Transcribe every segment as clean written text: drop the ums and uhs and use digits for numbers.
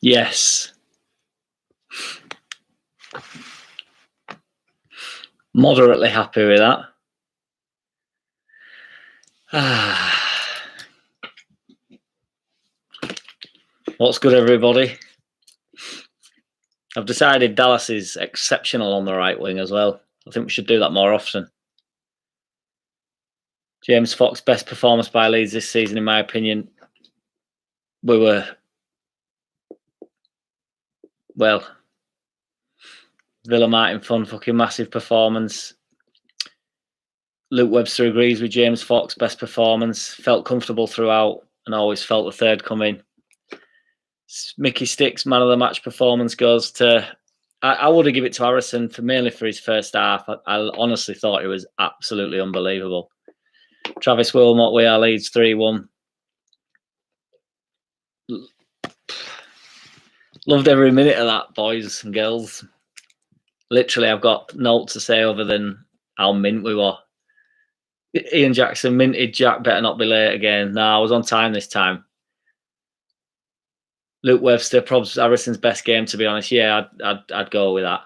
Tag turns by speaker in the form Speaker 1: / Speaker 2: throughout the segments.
Speaker 1: Yes. Moderately happy with that. What's good, everybody? I've decided Dallas is exceptional on the right wing as well. I think we should do that more often. James Fox, best performance by Leeds this season, in my opinion. We were, well, Villa Martin fun, fucking massive performance. Luke Webster agrees with James Fox, best performance. Felt comfortable throughout and always felt the third coming. Mickey Sticks, man of the match performance goes to... I would have given it to Harrison mainly for his first half. I honestly thought it was absolutely unbelievable. Travis Wilmot, we are Leeds 3-1. Loved every minute of that, boys and girls. Literally, I've got notes to say other than how mint we were. Ian Jackson, minted Jack, better not be late again. No, I was on time this time. Luke Webster, probs Harrison's best game, to be honest. Yeah, I'd go with that.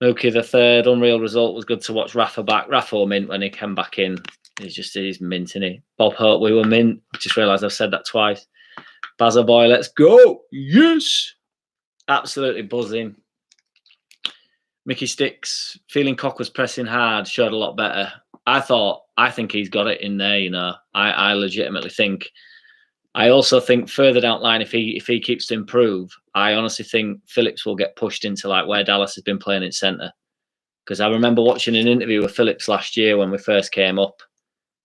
Speaker 1: Mookie the third, unreal result. Was good to watch Rafa back. Rafa mint when he came back in. He's mint, isn't he? Bob Hope, we were mint. Just realised I've said that twice. Bazza boy, let's go. Yes. Absolutely buzzing. Mickey Sticks, feeling Cock was pressing hard, showed a lot better. I think he's got it in there, you know. I legitimately think. I also think further down the line, if he keeps to improve, I honestly think Phillips will get pushed into like where Dallas has been playing in centre. Because I remember watching an interview with Phillips last year when we first came up,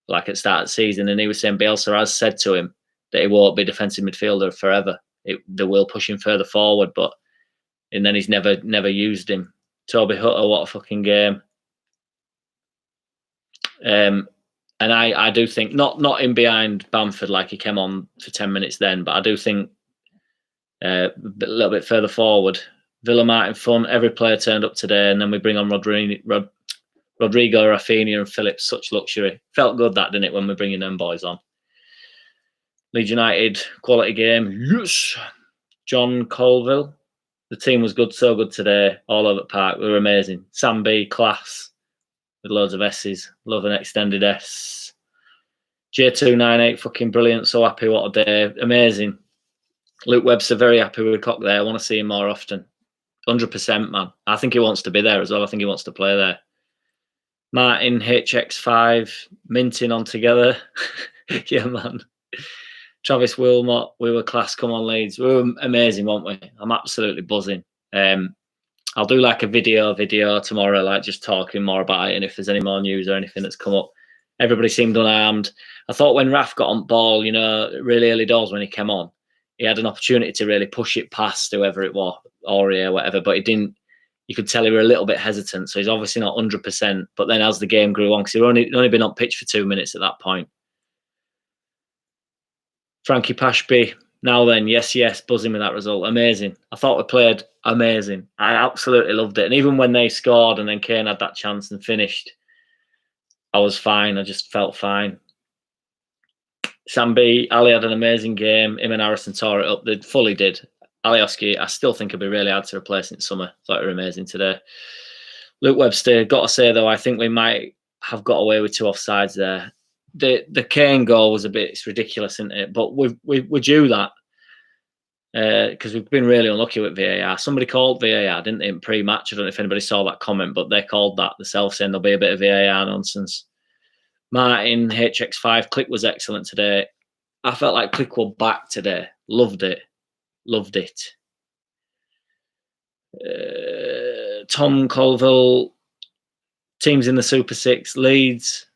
Speaker 1: like at the start of the season, and he was saying Bielsa has said to him that he won't be defensive midfielder forever. They will push him further forward, and then he's never used him. Toby Hutter, what a fucking game. And I do think, not in behind Bamford like he came on for 10 minutes then, but I do think a little bit further forward. Villa Martin fun, every player turned up today, and then we bring on Rodrigo, Rafinha and Phillips, such luxury. Felt good that, didn't it, when we're bringing them boys on. Leeds United, quality game, yes. John Colville, the team was good, so good today, all over the park, we were amazing. Sam B, class. With loads of S's. Love an extended S. J298, fucking brilliant. So happy, what a day. Amazing. Luke Webster, very happy with Cock there. I want to see him more often. 100%, man. I think he wants to be there as well. I think he wants to play there. Martin, HX5, minting on together. Yeah, man. Travis Wilmot, we were class. Come on, Leeds. We were amazing, weren't we? I'm absolutely buzzing. I'll do like a video tomorrow, like just talking more about it, and if there's any more news or anything that's come up. Everybody seemed unarmed. I thought when Raf got on ball, you know, really early doors when he came on, he had an opportunity to really push it past whoever it was, Ori or whatever, but he didn't. You could tell he were a little bit hesitant, so he's obviously not 100%. But then as the game grew on, because he'd only been on pitch for 2 minutes at that point. Frankie Pashby, now then, yes, buzzing with that result. Amazing. I thought we played amazing. I absolutely loved it. And even when they scored and then Kane had that chance and finished, I was fine. I just felt fine. Sam B, Ali had an amazing game. Him and Harrison tore it up. They fully did. Alioski, I still think it'd be really hard to replace in summer. Thought it was amazing today. Luke Webster, got to say though, I think we might have got away with 2 offsides there. The Kane goal was a bit, it's ridiculous, isn't it? But we're due that because we've been really unlucky with VAR. Somebody called VAR, didn't they, in pre-match? I don't know if anybody saw that comment, but they called that themselves, saying there'll be a bit of VAR nonsense. Martin, HX5, Click was excellent today. I felt like Click were back today. Loved it. Tom Colville, teams in the Super Six, Leeds.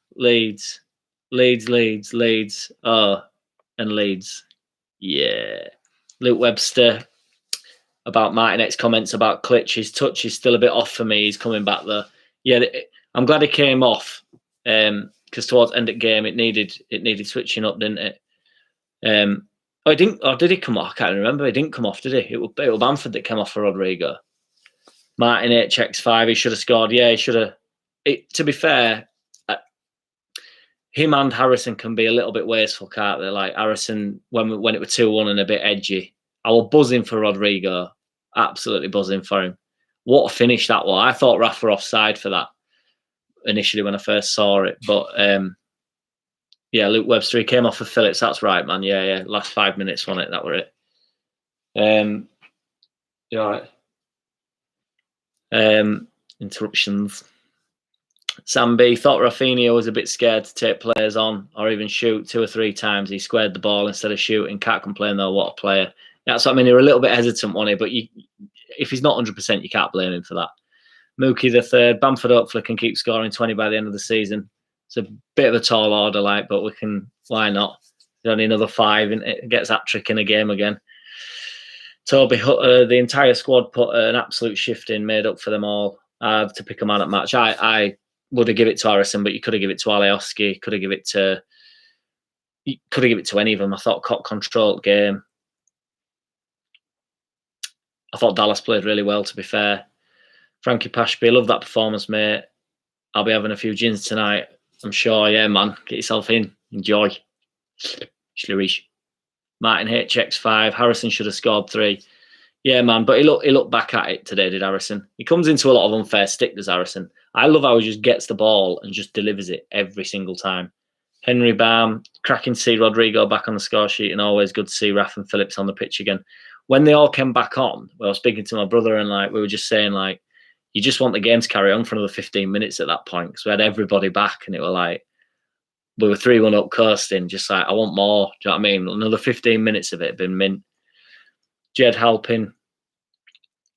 Speaker 1: Oh, and Leeds. Yeah. Luke Webster, about Martin X comments about Klitsch. His touch is still a bit off for me. He's coming back though. Yeah, I'm glad he came off because towards the end of the game it needed switching up, didn't it? He didn't. Or did he come off? I can't remember. He didn't come off, did he? It was Bamford that came off for Rodrigo. Martin HX5, he should have scored. Yeah, he should have. To be fair, him and Harrison can be a little bit wasteful, can't they? Like Harrison, when it was 2-1 and a bit edgy, I was buzzing for Rodrigo, absolutely buzzing for him. What a finish that was! I thought Rafa offside for that initially when I first saw it, but yeah, Luke Webster, he came off of Phillips. That's right, man. Yeah. Last 5 minutes on it. That were it. You all right? Interruptions. Sam B thought Rafinha was a bit scared to take players on or even shoot 2 or 3 times. He squared the ball instead of shooting. Can't complain though. What a player! That's what I mean. They were a little bit hesitant on it, but if he's not 100%, you can't blame him for that. Mookie the third. Bamford hopefully can keep scoring 20 by the end of the season. It's a bit of a tall order, but we can. Why not? There's only another 5 and it gets that trick in a game again. Toby Hutter, the entire squad put an absolute shift in, made up for them all. To pick a man at match, I would have given it to Harrison, but you could have given it to Alioski. Could have given it to any of them. I thought Cock controlled game. I thought Dallas played really well, to be fair. Frankie Pashby, love that performance, mate. I'll be having a few gins tonight, I'm sure. Yeah, man, get yourself in, enjoy. Schlerish. Martin HX5, Harrison should have scored 3. Yeah, man, but he looked back at it today, did Harrison? He comes into a lot of unfair stick, does Harrison. I love how he just gets the ball and just delivers it every single time. Henry Baum, cracking to see Rodrigo back on the score sheet, and always good to see Raf and Phillips on the pitch again. When they all came back on, I was speaking to my brother and we were just saying you just want the game to carry on for another 15 minutes at that point because we had everybody back and it were we were 3-1 up coasting, just I want more. Do you know what I mean? Another 15 minutes of it had been mint. Jed Halpin.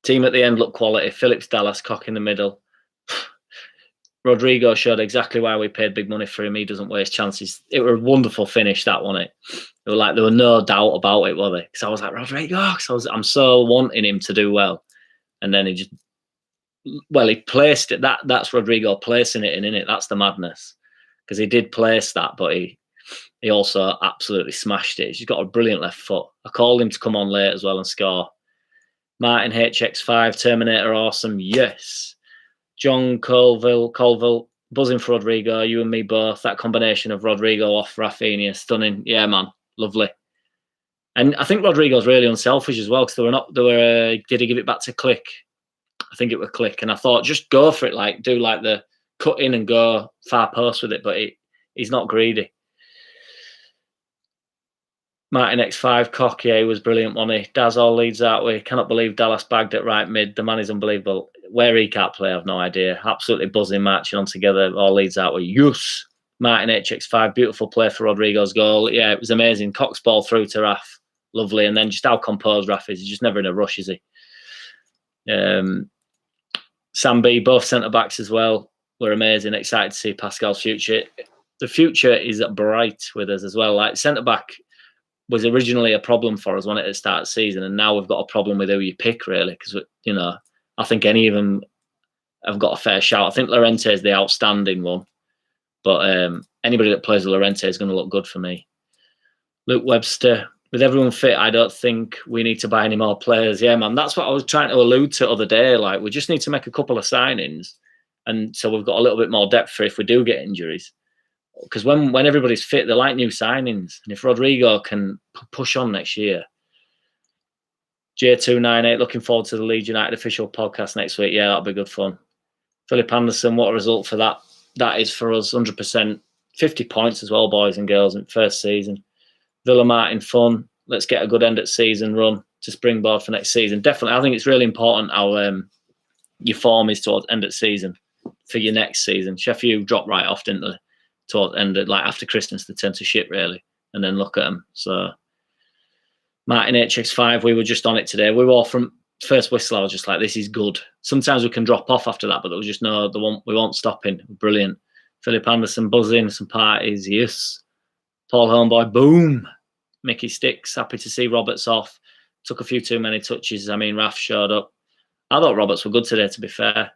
Speaker 1: Team at the end looked quality. Phillips, Dallas, Cock in the middle. Rodrigo showed exactly why we paid big money for him. He doesn't waste chances. It was a wonderful finish, that one. It was there were no doubt about it, were there? Because I was like, Rodrigo, I'm so wanting him to do well. And then he placed it. That's Rodrigo placing it in it. That's the madness. Because he did place that, but he also absolutely smashed it. He's got a brilliant left foot. I called him to come on late as well and score. Martin HX5, Terminator, awesome. Yes. John Colville, buzzing for Rodrigo. You and me both. That combination of Rodrigo off Rafinha, stunning. Yeah, man, lovely. And I think Rodrigo's really unselfish as well because did he give it back to Click? I think it was Click. And I thought, just go for it. Do the cut in and go far post with it. But he's not greedy. Martin X5, Cock, was brilliant, wasn't he? Daz all leads that way. Cannot believe Dallas bagged it right mid. The man is unbelievable. Where he can't play, I've no idea. Absolutely buzzing, marching on together. All leads that way. Yes. Martin HX5, beautiful play for Rodrigo's goal. Yeah, it was amazing. Cock's ball through to Raf. Lovely. And then just how composed Raf is. He's just never in a rush, is he? Sam B, both centre-backs as well, were amazing. Excited to see Pascal's future. The future is bright with us as well. Centre-back was originally a problem for us when it started the season, and now we've got a problem with who you pick, really, because, I think any of them have got a fair shout. I think Llorente is the outstanding one, but anybody that plays with Llorente is going to look good for me. Luke Webster, with everyone fit, I don't think we need to buy any more players. Yeah, man, that's what I was trying to allude to the other day. We just need to make a couple of signings, and so we've got a little bit more depth for if we do get injuries. Because when everybody's fit, they like new signings. And if Rodrigo can push on next year. J298, looking forward to the Leeds United official podcast next week. Yeah, that'll be good fun. Philip Anderson, what a result for that. That is for us, 100%. 50 points as well, boys and girls, in first season. Villa Martin, fun. Let's get a good end at season run to springboard for next season. Definitely, I think it's really important how your form is towards end of season for your next season. Sheffield dropped right off, didn't they? Towards end of, after Christmas, they tend to shit really, and then look at them. So Martin HX5, we were just on it today. We were all from first whistle. I was just like, this is good. Sometimes we can drop off after that, but there was just we won't stopping. Brilliant. Philip Anderson buzzing, some parties. Yes. Paul Homeboy, boom. Mickey Sticks, happy to see Roberts off. Took a few too many touches. Raf showed up. I thought Roberts were good today, to be fair.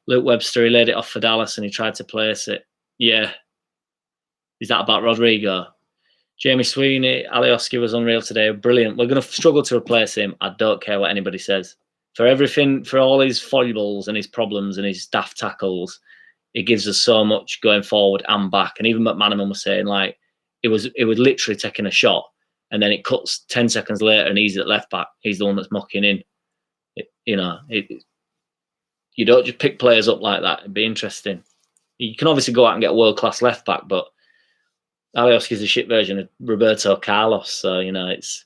Speaker 1: Luke Webster, he laid it off for Dallas and he tried to place it. Yeah. Is that about Rodrigo? Jamie Sweeney, Alioski was unreal today. Brilliant. We're going to struggle to replace him. I don't care what anybody says. For everything, for all his foibles and his problems and his daft tackles, it gives us so much going forward and back. And even McManaman was saying, it was literally taking a shot and then it cuts 10 seconds later, and he's at left back. He's the one that's mucking in. You don't just pick players up like that. It'd be interesting. You can obviously go out and get a world-class left back, but Alioski's a shit version of Roberto Carlos. So, it's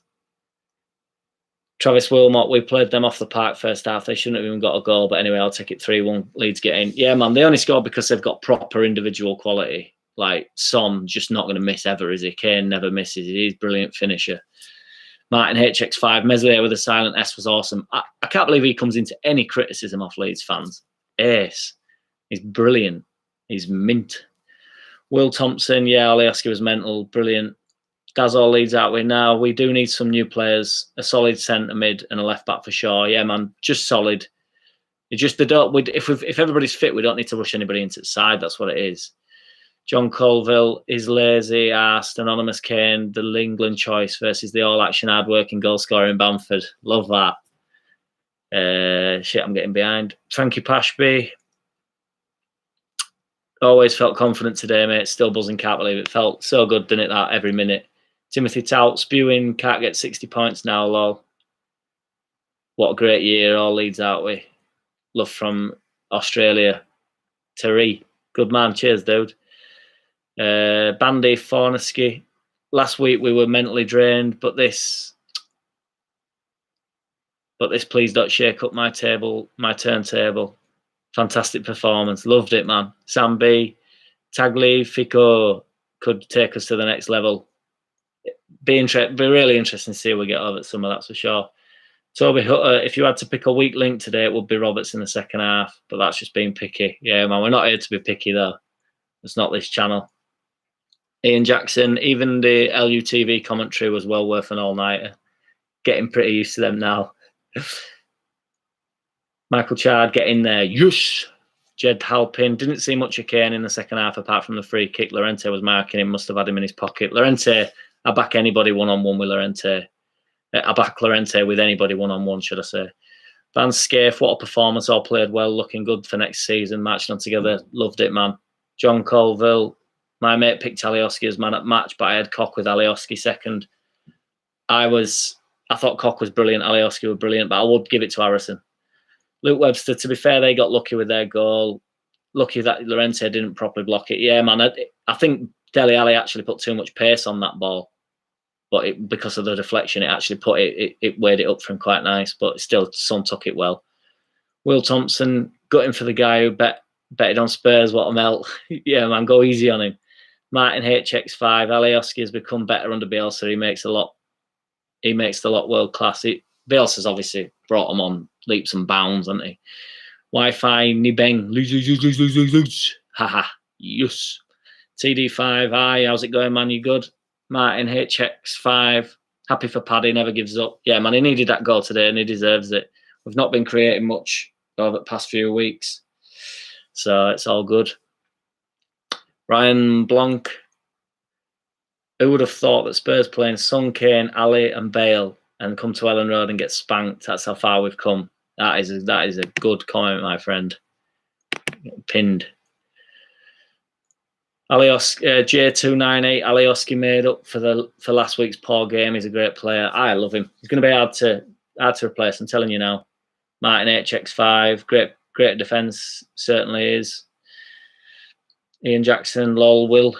Speaker 1: Travis Wilmot. We played them off the park first half. They shouldn't have even got a goal. But anyway, I'll take it 3-1. Leeds get in. Yeah, man, they only scored because they've got proper individual quality. Like, Son just not going to miss ever, is he? Kane never misses. He's a brilliant finisher. Martin HX5, Meslier with a silent S was awesome. I can't believe he comes into any criticism off Leeds fans. Ace. He's brilliant. He's mint. Will Thompson, yeah, Alioski was mental. Brilliant. Dazol leads out with now. We do need some new players, a solid centre mid and a left back for sure. Yeah, man, just solid. It just if everybody's fit, we don't need to rush anybody into the side. That's what it is. John Colville is lazy, arsed, anonymous Kane, the England choice versus the all-action, hard-working goal scorer in Bamford. Love that. Shit, I'm getting behind. Frankie Pashby. Always felt confident today, mate. Still buzzing, can't believe it. Felt so good, didn't it, that every minute. Timothy Tout, spewing, can't get 60 points now, lol. What a great year, all Leeds out with. Love from Australia. Terry, good man, cheers, dude. Bandy Fornesky. Last week we were mentally drained, but this please don't shake up my turntable. Fantastic performance. Loved it, man. Sam B. Tagli Fico could take us to the next level. Be really interesting to see how we get over at summer, that's for sure. Toby Hutter, if you had to pick a weak link today, it would be Roberts in the second half, but that's just being picky. Yeah, man, we're not here to be picky, though. It's not this channel. Ian Jackson, even the LUTV commentary was well worth an all-nighter. Getting pretty used to them now. Michael Chard, get in there. Yush! Jed Halpin, didn't see much of Kane in the second half apart from the free kick. Llorente was marking him, must have had him in his pocket. Llorente, I back anybody one-on-one with Llorente. I back Llorente with anybody one-on-one, should I say. Van Scaife, what a performance. All played well, looking good for next season. Marching on together. Loved it, man. John Colville, my mate picked Alioski as man at match, but I had Koch with Alioski second. I thought Koch was brilliant. Alioski was brilliant, but I would give it to Harrison. Luke Webster, to be fair, they got lucky with their goal. Lucky that Llorente didn't properly block it. Yeah, man, I think Dele Alli actually put too much pace on that ball. But because of the deflection, it actually it weighed it up for him quite nice. But still, Son took it well. Will Thompson, gutting for the guy who betted on Spurs. What a melt. Yeah, man, go easy on him. Martin HX5, Alioski has become better under Bielsa. He makes the lot world class. Bielsa's obviously brought him on leaps and bounds, hasn't he? Wi-Fi Nibeng. Haha. Yes. TD5. Hi, how's it going, man? You good? Martin HX5. Happy for Paddy, never gives up. Yeah, man, he needed that goal today and he deserves it. We've not been creating much over the past few weeks. So it's all good. Ryan Blanc. Who would have thought that Spurs playing Son, Kane, Ali and Bale and come to Ellen Road and get spanked? That's how far we've come. That is a good comment, my friend. Pinned. J298, Alioski made up for last week's poor game. He's a great player. I love him. He's going to be hard to replace, I'm telling you now. Martin HX5, great defence, certainly is. Ian Jackson, lol, Will.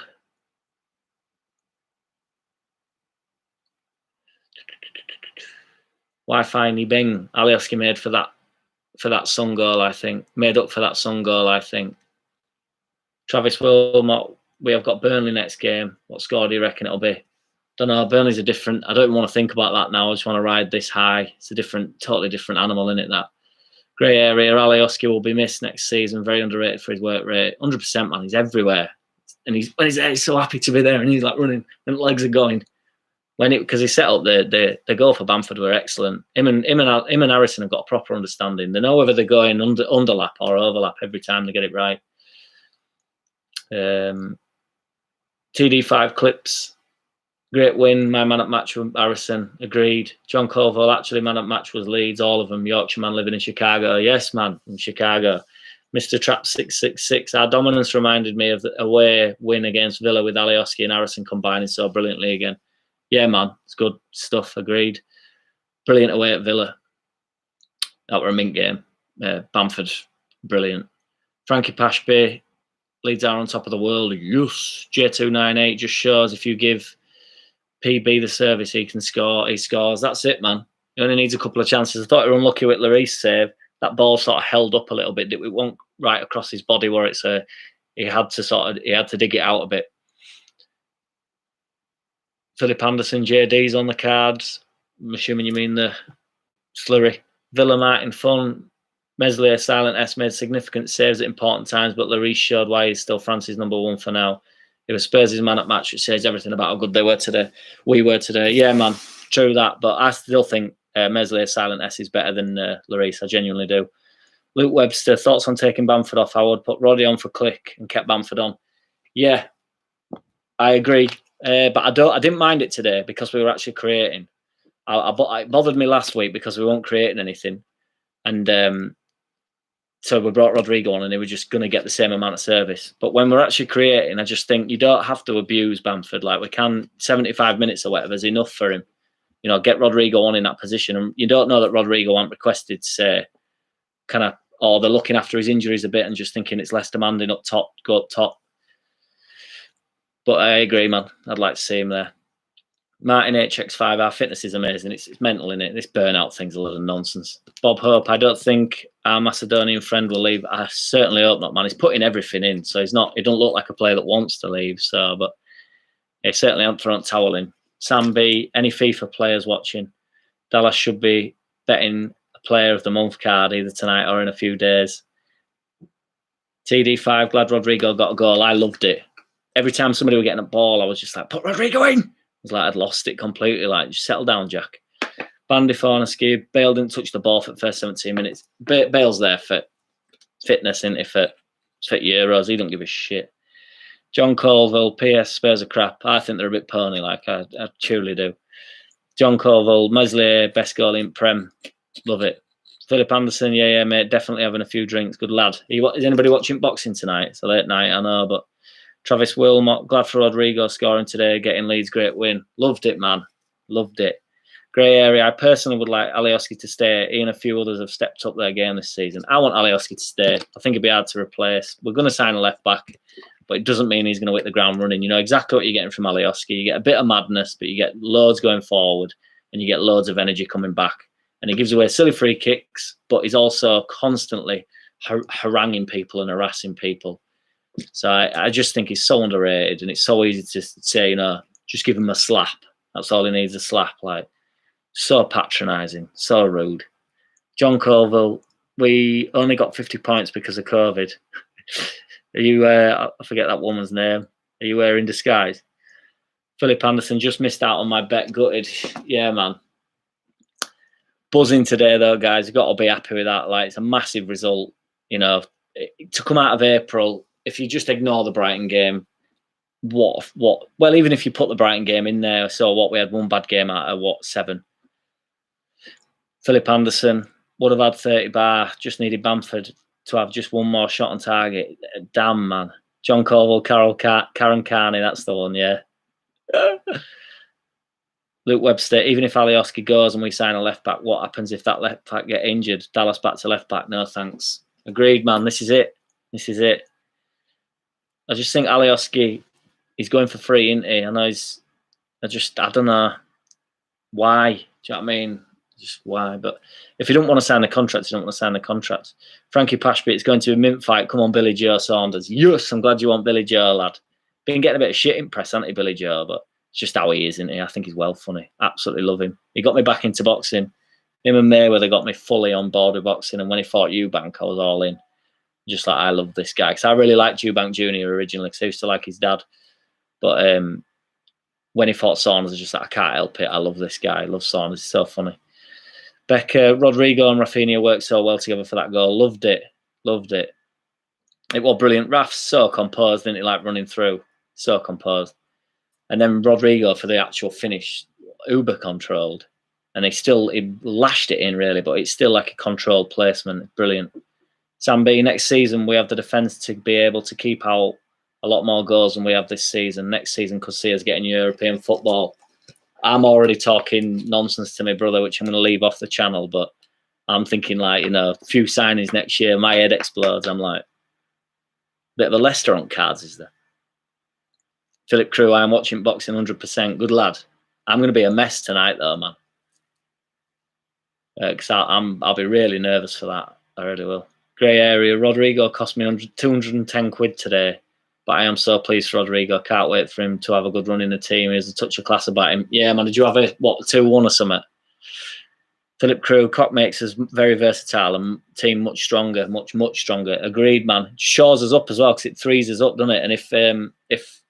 Speaker 1: Wi-Fi Nibeng, Alioski made for that Son goal, I think. Made up for that Son goal, I think. Travis Wilmot, we have got Burnley next game. What score do you reckon it'll be? Don't know. Burnley's I don't want to think about that now. I just want to ride this high. It's a totally different animal, isn't it, that? Grey area. Alioski will be missed next season. Very underrated for his work rate. 100%, man. He's everywhere. And he's there, he's so happy to be there and he's like running and legs are going. Because he set up the goal for Bamford were excellent. Him and Harrison have got a proper understanding. They know whether they're going underlap or overlap every time they get it right. TD5 clips. Great win. My man at match with Harrison. Agreed. John Colville, actually man at match was Leeds. All of them. Yorkshire man living in Chicago. Yes, man, in Chicago. Mr. Trap 666. Our dominance reminded me of the away win against Villa with Alioski and Harrison combining so brilliantly again. Yeah, man, it's good stuff. Agreed. Brilliant away at Villa. That were a mint game. Bamford, brilliant. Frankie Pashby, Leeds are on top of the world. Yes. J298 just shows if you give PB the service, he can score. He scores. That's it, man. He only needs a couple of chances. I thought he were unlucky with Lloris save. That ball sort of held up a little bit. It won't right across his body where it's he had to dig it out a bit. Philip Anderson, JD's on the cards. I'm assuming you mean the slurry. Villa Martin Fun. Meslier Silent S made significant saves at important times, but Lloris showed why he's still France's #1 for now. It was Spurs' man at match, which says everything about how good they were today. We were today. Yeah, man, true that. But I still think Meslier Silent S is better than Lloris. I genuinely do. Luke Webster, thoughts on taking Bamford off? I would put Roddy on for Click and kept Bamford on. Yeah, I agree. But I didn't mind it today because we were actually creating. It bothered me last week because we weren't creating anything. And so we brought Rodrigo on and they were just going to get the same amount of service. But when we're actually creating, I just think you don't have to abuse Bamford. Like we can, 75 minutes or whatever is enough for him. You know, get Rodrigo on in that position. And you don't know that Rodrigo aren't requested to say, or they're looking after his injuries a bit and just thinking it's less demanding up top, go up top. But I agree, man. I'd like to see him there. Martin HX5, our fitness is amazing. It's mental, in it. This burnout thing's a lot of nonsense. Bob Hope, I don't think our Macedonian friend will leave. I certainly hope not, man. He's putting everything in, so he don't look like a player that wants to leave. So, but he certainly hasn't thrown towel in. Sam B, any FIFA players watching? Dallas should be betting a player of the month card either tonight or in a few days. TD5, glad Rodrigo got a goal. I loved it. Every time somebody were getting a ball, I was just like, put Rodrigo in. It was like I'd lost it completely. Like, just settle down, Jack. Bandy Fornesky, Bale didn't touch the ball for the first 17 minutes. Bale's there for fitness, isn't he? For Euros. He don't give a shit. John Colville, PS, Spurs are crap. I think they're a bit pony, like I truly do. John Colville, Meslier, best goal in Prem. Love it. Philip Anderson, yeah, mate. Definitely having a few drinks. Good lad. Is anybody watching boxing tonight? It's a late night, I know, but Travis Wilmot, glad for Rodrigo scoring today, getting Leeds, great win. Loved it, man. Loved it. Grey area. I personally would like Alioski to stay. He and a few others have stepped up their game this season. I want Alioski to stay. I think it'd be hard to replace. We're going to sign a left back, but it doesn't mean he's going to hit the ground running. You know exactly what you're getting from Alioski. You get a bit of madness, but you get loads going forward and you get loads of energy coming back. And he gives away silly free kicks, but he's also constantly haranguing people and harassing people. So I just think he's so underrated, and it's so easy to say, you know, just give him a slap. That's all he needs, a slap. Like, so patronising, so rude. John Colville, we only got 50 points because of COVID. Are you, I forget that woman's name. Are you wearing disguise? Philip Anderson, just missed out on my bet, gutted. Yeah, man. Buzzing today, though, guys. You've got to be happy with that. Like, it's a massive result, you know, to come out of April. If you just ignore the Brighton game, well, even if you put the Brighton game in there, so what, we had one bad game out of, 7? Philip Anderson would have had 30 bar, just needed Bamford to have just one more shot on target. Damn, man. John Colville, Karen Carney, that's the one, yeah. Luke Webster, even if Alioski goes and we sign a left back, what happens if that left back get injured? Dallas back to left back, no thanks. Agreed, man. This is it. This is it. I just think Alioski, he's going for free, isn't he? I know I don't know why. Do you know what I mean? Just why? But if you don't want to sign the contract, you don't want to sign the contract. Frankie Pashby, it's going to be a mint fight. Come on, Billy Joe Saunders. Yes, I'm glad you want Billy Joe, lad. Been getting a bit of shit in press, hasn't he, Billy Joe? But it's just how he is, isn't he? I think he's well funny. Absolutely love him. He got me back into boxing. Him and Mayweather got me fully on board with boxing. And when he fought Eubank, I was all in. Just like, I love this guy. Because I really liked Eubank Jr. originally, because I used to like his dad. But when he fought Saunders, I was just like, I can't help it. I love this guy. I love Saunders. He's so funny. Becca, Rodrigo and Rafinha worked so well together for that goal. Loved it. Loved it. It was brilliant. Raf's so composed, didn't he? Like running through. So composed. And then Rodrigo for the actual finish, uber controlled. And he lashed it in, really, but it's still like a controlled placement. Brilliant. Sam B, next season we have the defence to be able to keep out a lot more goals than we have this season. Next season could see us getting European football. I'm already talking nonsense to my brother, which I'm going to leave off the channel. But I'm thinking like, a few signings next year. My head explodes. I'm like, bit of a Leicester on cards, is there? Philip Crew, I'm watching boxing 100%. Good lad. I'm going to be a mess tonight, though, man. Because I'll be really nervous for that. I really will. Grey area. Rodrigo cost me 210 quid today. But I am so pleased for Rodrigo. Can't wait for him to have a good run in the team. There's a touch of class about him. Yeah, man. Did you have a 2-1 or something? Philip Crew, Cock makes us very versatile and team much stronger, much stronger. Agreed, man. Shores us up as well because it threes us up, doesn't it? And if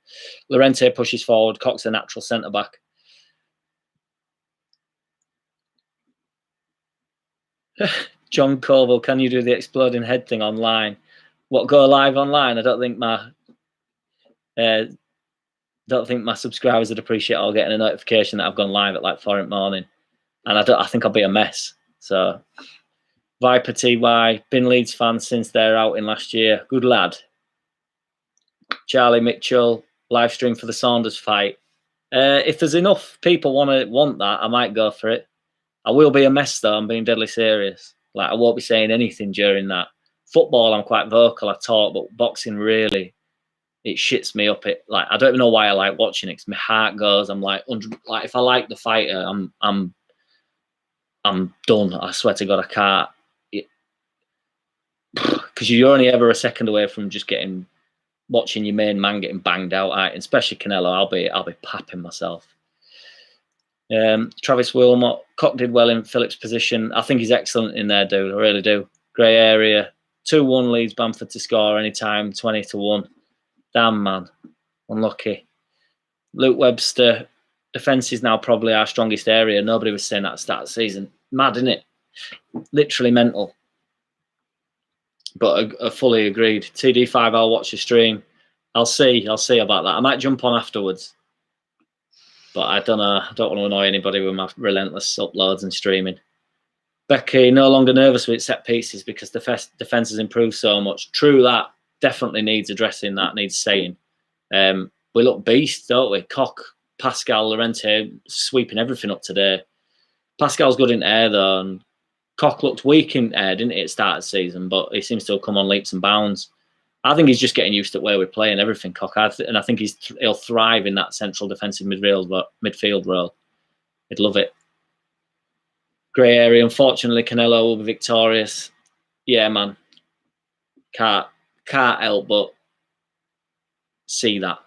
Speaker 1: Llorente pushes forward, Cock's a natural centre back. John Colville, can you do the exploding head thing online? What, go live online? I don't think my subscribers would appreciate all getting a notification that I've gone live at like 4 in the morning, and I think I'll be a mess. So Viper TY, been Leeds fan since their outing last year. Good lad. Charlie Mitchell, live stream for the Saunders fight. If there's enough people want that, I might go for it. I will be a mess though. I'm being deadly serious. Like I won't be saying anything during that. Football, I'm quite vocal. I talk, but boxing really, it shits me up. I don't even know why I like watching it. 'Cause my heart goes. I'm like if I like the fighter, I'm done. I swear to God, I can't. Because you're only ever a second away from just watching your main man getting banged out. Right? And especially Canelo, I'll be papping myself. Travis Wilmot, Cock did well in Phillips' position. I think he's excellent in there, dude. I really do. Grey area, 2-1 leads Bamford to score anytime, 20-1. Damn, man. Unlucky. Luke Webster, defence is now probably our strongest area. Nobody was saying that at the start of the season. Mad, isn't it? Literally mental. But I fully agreed. TD5, I'll watch the stream. I'll see about that. I might jump on afterwards. But I don't know. I don't want to annoy anybody with my relentless uploads and streaming. Becky, no longer nervous with set pieces because the defence has improved so much. True, that definitely needs addressing. That needs saying. We look beast, don't we? Cock, Pascal, Llorente sweeping everything up today. Pascal's good in air though, and Cock looked weak in air, didn't he, at the start of the season? But he seems to have come on leaps and bounds. I think he's just getting used to where we play and everything, Cock. And I think he'll thrive in that central defensive midfield role. He'd love it. Grey area. Unfortunately, Canelo will be victorious. Yeah, man. Can't help but see that.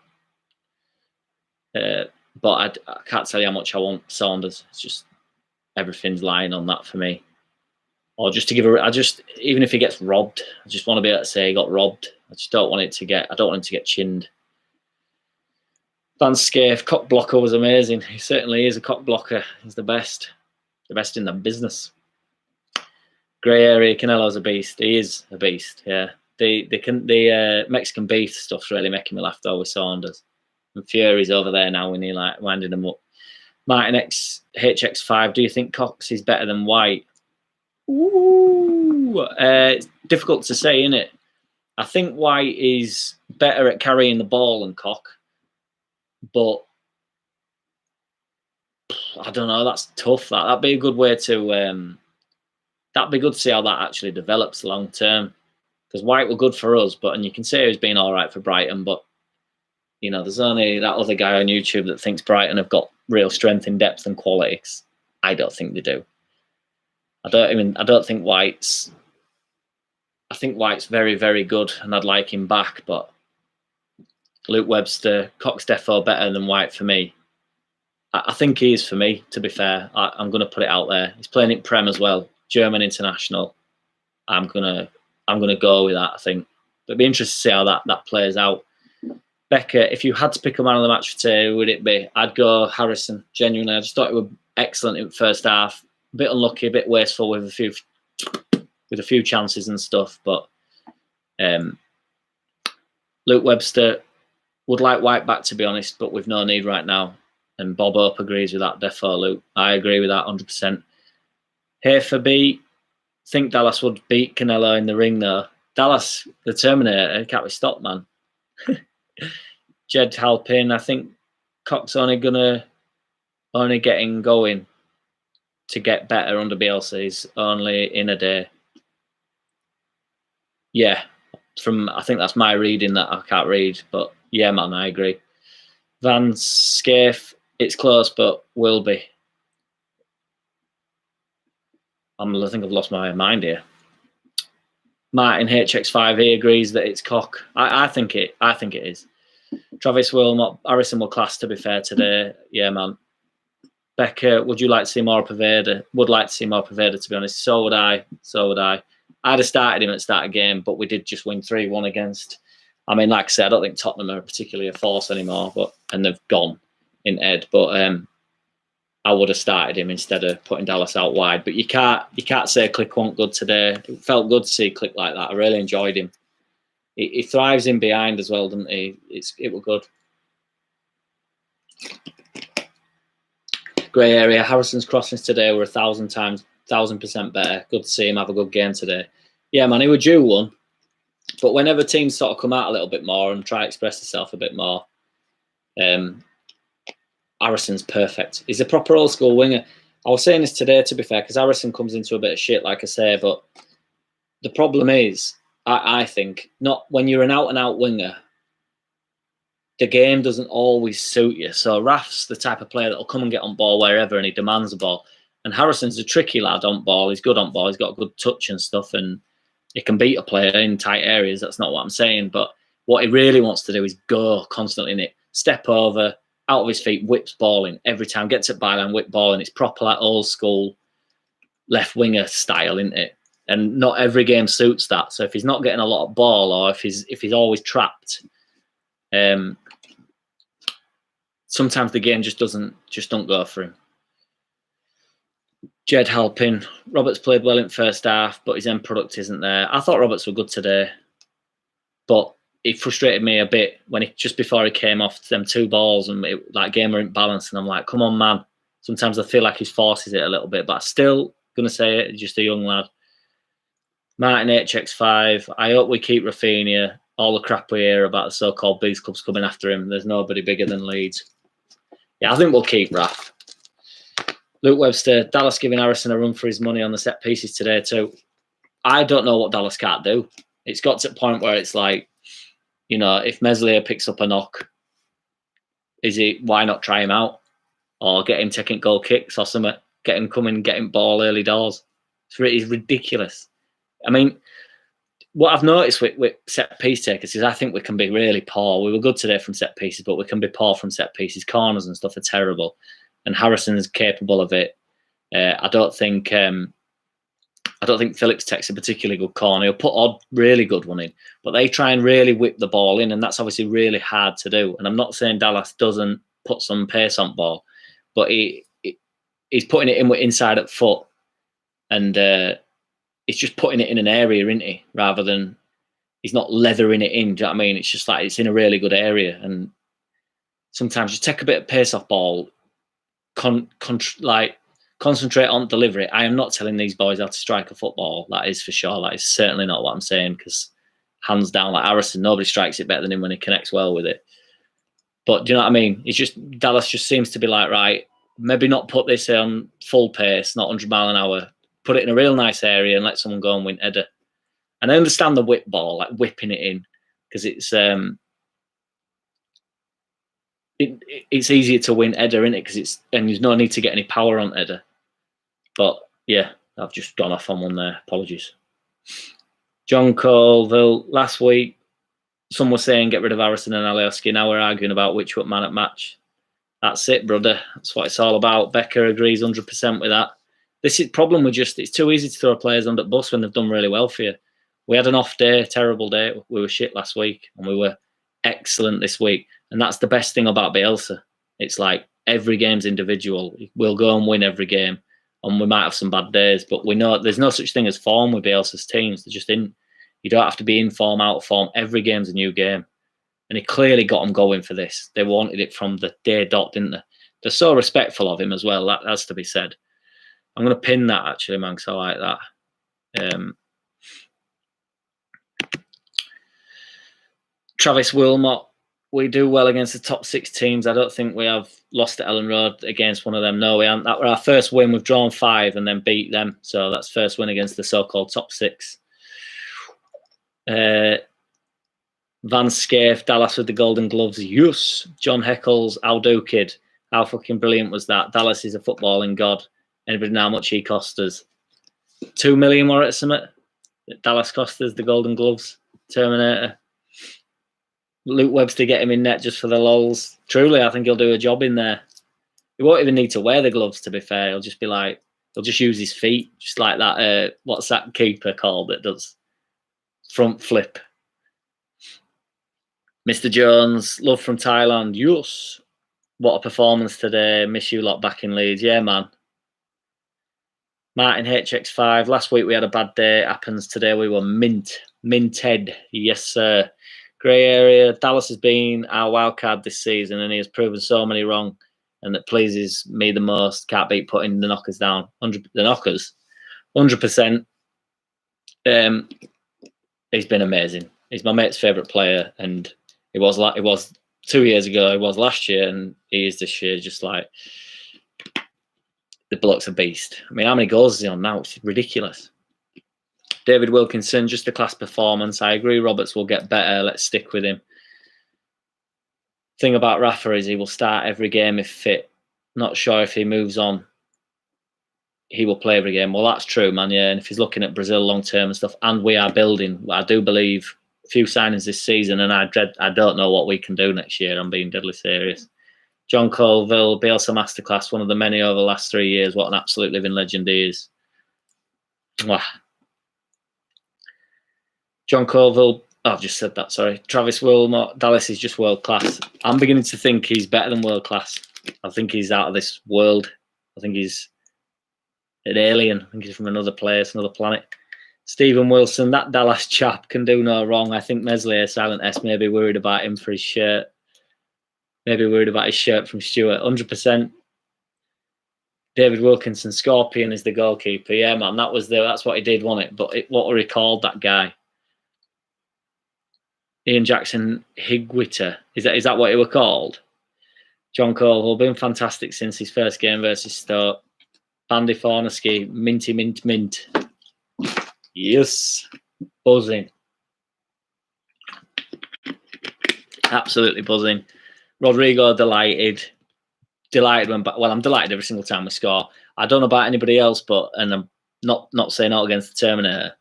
Speaker 1: But I can't tell you how much I want Saunders. It's just everything's lying on that for me. Or just to give even if he gets robbed, I just want to be able to say he got robbed. I just don't want I don't want him to get chinned. Van Scaife, cock blocker was amazing. He certainly is a cock blocker. He's the best in the business. Grey area, Canelo's a beast. He is a beast. Yeah, the Mexican beef stuff's really making me laugh though with Saunders. And Fury's over there now when he like winding them up. Martin X HX5, do you think Cox is better than White? Ooh, it's difficult to say, isn't it? I think White is better at carrying the ball than Cock, but I don't know. That's tough. That'd be a good way to. That'd be good to see how that actually develops long term. Because White were good for us, and you can say he's been all right for Brighton, but there's only that other guy on YouTube that thinks Brighton have got real strength in depth and quality. I don't think they do. I don't think White's. I think White's very, very good, and I'd like him back. But Luke Webster, Cox defo better than White for me. I think he is for me. To be fair, I'm going to put it out there. He's playing in Prem as well, German international. I'm gonna go with that. I think. But it'd be interesting to see how that plays out. Becca, if you had to pick a man of the match for today, who would it be? I'd go Harrison. Genuinely, I just thought he was excellent in the first half. A bit unlucky, a bit wasteful with a few chances and stuff. But Luke Webster would like White back, to be honest, but with no need right now. And Bob Hope agrees with that. Defo Luke, I agree with that 100%. Here for B, think Dallas would beat Canelo in the ring though. Dallas, the Terminator, can't be stopped, man. Jed Halpin, I think Cock's only gonna only getting going to get better under Bielsa is only in a day. Yeah, I think that's my reading that I can't read, but yeah, man, I agree. Van Scaife, it's close, but will be. I think I've lost my mind here. Martin HX5 agrees that it's cock. I think it is. Travis Wilmot, Harrison were class, to be fair, today. Yeah, man. Becca, would you like to see more Poveda? Would like to see more Poveda, to be honest. So would I. I'd have started him at the start of the game, but we did just win 3-1 against. I mean, like I said, I don't think Tottenham are particularly a force anymore, and they've gone in Ed. But I would have started him instead of putting Dallas out wide. But you can't say Click wasn't good today. It felt good to see Click like that. I really enjoyed him. He thrives in behind as well, doesn't he? It was good. Grey area. Harrison's crossings today were 1,000% better. Good to see him have a good game today. Yeah, man, he was due one. But whenever teams sort of come out a little bit more and try to express themselves a bit more, Harrison's perfect. He's a proper old school winger. I was saying this today, to be fair, because Harrison comes into a bit of shit, like I say, but the problem is, I think, not when you're an out-and-out winger, the game doesn't always suit you. So Raf's the type of player that will come and get on ball wherever, and he demands the ball. And Harrison's a tricky lad on ball. He's good on ball. He's got good touch and stuff, and he can beat a player in tight areas. That's not what I'm saying. But what he really wants to do is go constantly in it, step over, out of his feet, whips ball in every time, gets it byline, whip ball in. It's proper like old school left winger style, isn't it? And not every game suits that. So if he's not getting a lot of ball, or if he's always trapped, sometimes the game just don't go for him. Jed Halpin. Roberts played well in first half, but his end product isn't there. I thought Roberts were good today, but it frustrated me a bit when just before he came off them 2 balls and that game were imbalanced, and I'm like, come on, man. Sometimes I feel like he forces it a little bit, but I'm still going to say it, just a young lad. Martin HX5, I hope we keep Rafinha. All the crap we hear about the so-called Bees clubs coming after him, there's nobody bigger than Leeds. Yeah, I think we'll keep Raf. Luke Webster, Dallas giving Harrison a run for his money on the set pieces today too. I don't know what Dallas can't do. It's got to a point where it's like, you know, if Meslier picks up a knock, why not try him out? Or get him taking goal kicks or something. Get him coming, get him ball early doors. It's ridiculous. I mean, what I've noticed with set piece takers is I think we can be really poor. We were good today from set pieces, but we can be poor from set pieces. Corners and stuff are terrible. And Harrison's capable of it. I don't think Phillips takes a particularly good corner. He'll put odd, really good one in, but they try and really whip the ball in, and that's obviously really hard to do. And I'm not saying Dallas doesn't put some pace on ball, but he's putting it in with inside at foot, and he's just putting it in an area, isn't he? Rather than he's not leathering it in. Do you know what I mean? It's just like it's in a really good area, and sometimes just take a bit of pace off ball. Concentrate on delivery. I am not telling these boys how to strike a football. That is for sure. That is certainly not what I'm saying, because hands down, like Harrison, nobody strikes it better than him when he connects well with it. But do you know what I mean? It's just Dallas just seems to be like, right, maybe not put this on full pace, not 100 mile an hour. Put it in a real nice area and let someone go and win header. And I understand the whip ball, like whipping it in, because it's easier to win header, isn't it? And there's no need to get any power on header. But yeah, I've just gone off on one there. Apologies. John Colville, last week, some were saying get rid of Harrison and Alioski. Now we're arguing about which man at match. That's it, brother. That's what it's all about. Becker agrees 100% with that. This is problem with it's too easy to throw players under the bus when they've done really well for you. We had an off day, terrible day. We were shit last week, and we were excellent this week. And that's the best thing about Bielsa. It's like every game's individual. We'll go and win every game, and we might have some bad days, but we know there's no such thing as form with Bielsa's teams. They're just in. You don't have to be in form, out of form. Every game's a new game. And he clearly got them going for this. They wanted it from the day dot, didn't they? They're so respectful of him as well. That has to be said. I'm going to pin that, actually, man, because I like that. Travis Wilmot, we do well against the top 6 teams. I don't think we have lost at Ellen Road against one of them. No, we haven't. That was our first win. We've drawn 5 and then beat them. So that's first win against the so-called top 6. Van Scaife, Dallas with the Golden Gloves. Yes. John Heckles, I'll do, kid. How fucking brilliant was that? Dallas is a footballing god. Anybody know how much he cost us? 2 million more at Summit. Dallas cost us the Golden Gloves. Terminator. Luke Webster, get him in net just for the lols. Truly, I think he'll do a job in there. He won't even need to wear the gloves, to be fair. He'll just be like, he'll just use his feet, just like that, what's that keeper called that does front flip? Mr. Jones, love from Thailand. Yes. What a performance today. Miss you lot back in Leeds. Yeah, man. Martin HX5, last week we had a bad day. It happens. Today we were minted. Yes, sir. Grey area. Dallas has been our wildcard this season and he has proven so many wrong and that pleases me the most. Can't beat putting the knockers down. The knockers. 100%. He's been amazing. He's my mate's favourite player and he was 2 years ago, he was last year and he is this year. Just like the bloke's a beast. I mean, how many goals is he on now? It's ridiculous. David Wilkinson, just a class performance. I agree Roberts will get better. Let's stick with him. Thing about Rafa is he will start every game if fit. Not sure if he moves on. He will play every game. Well, that's true, man, yeah. And if he's looking at Brazil long-term and stuff, and we are building, I do believe, a few signings this season, and I don't know what we can do next year. I'm being deadly serious. John Colville, Bielsa Masterclass, one of the many over the last 3 years. What an absolute living legend he is. Mwah. John Colville, I've just said that, sorry. Travis Wilmot, Dallas is just world class. I'm beginning to think he's better than world class. I think he's out of this world. I think he's an alien. I think he's from another place, another planet. Stephen Wilson, that Dallas chap can do no wrong. I think Meslier, Silent S, may be worried about him for his shirt. Maybe worried about his shirt from Stuart. 100%. David Wilkinson, Scorpion is the goalkeeper. Yeah, man, that's what he did, wasn't it? But what he called that guy. Ian Jackson Higuita. Is that what he were called? John Colville, been fantastic since his first game versus Stoke. Bandy Fornaski, minty mint. Yes. Buzzing. Absolutely buzzing. Rodrigo, delighted. I'm delighted every single time we score. I don't know about anybody else, and I'm not saying out against the Terminator,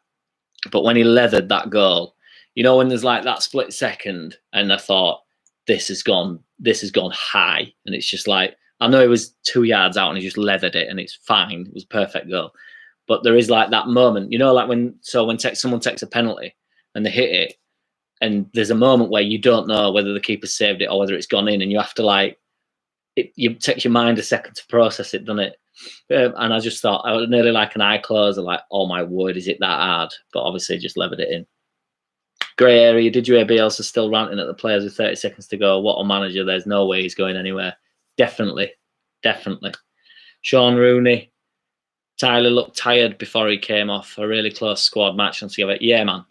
Speaker 1: but when he leathered that goal, you know, when there's like that split second, and I thought, this has gone high, and it's just like, I know it was 2 yards out, and he just leathered it, and it's fine. It was a perfect goal, but there is like that moment, you know, like when someone takes a penalty and they hit it, and there's a moment where you don't know whether the keeper saved it or whether it's gone in, and you have to it takes your mind a second to process it, doesn't it? And I just thought, I was nearly like an eye closer, like, oh my word, is it that hard? But obviously just levered it in. Grey area, did you hear Bielsa still ranting at the players with 30 seconds to go? What a manager, there's no way he's going anywhere. Definitely. Sean Rooney, Tyler looked tired before he came off. A really close squad match together. Yeah, man.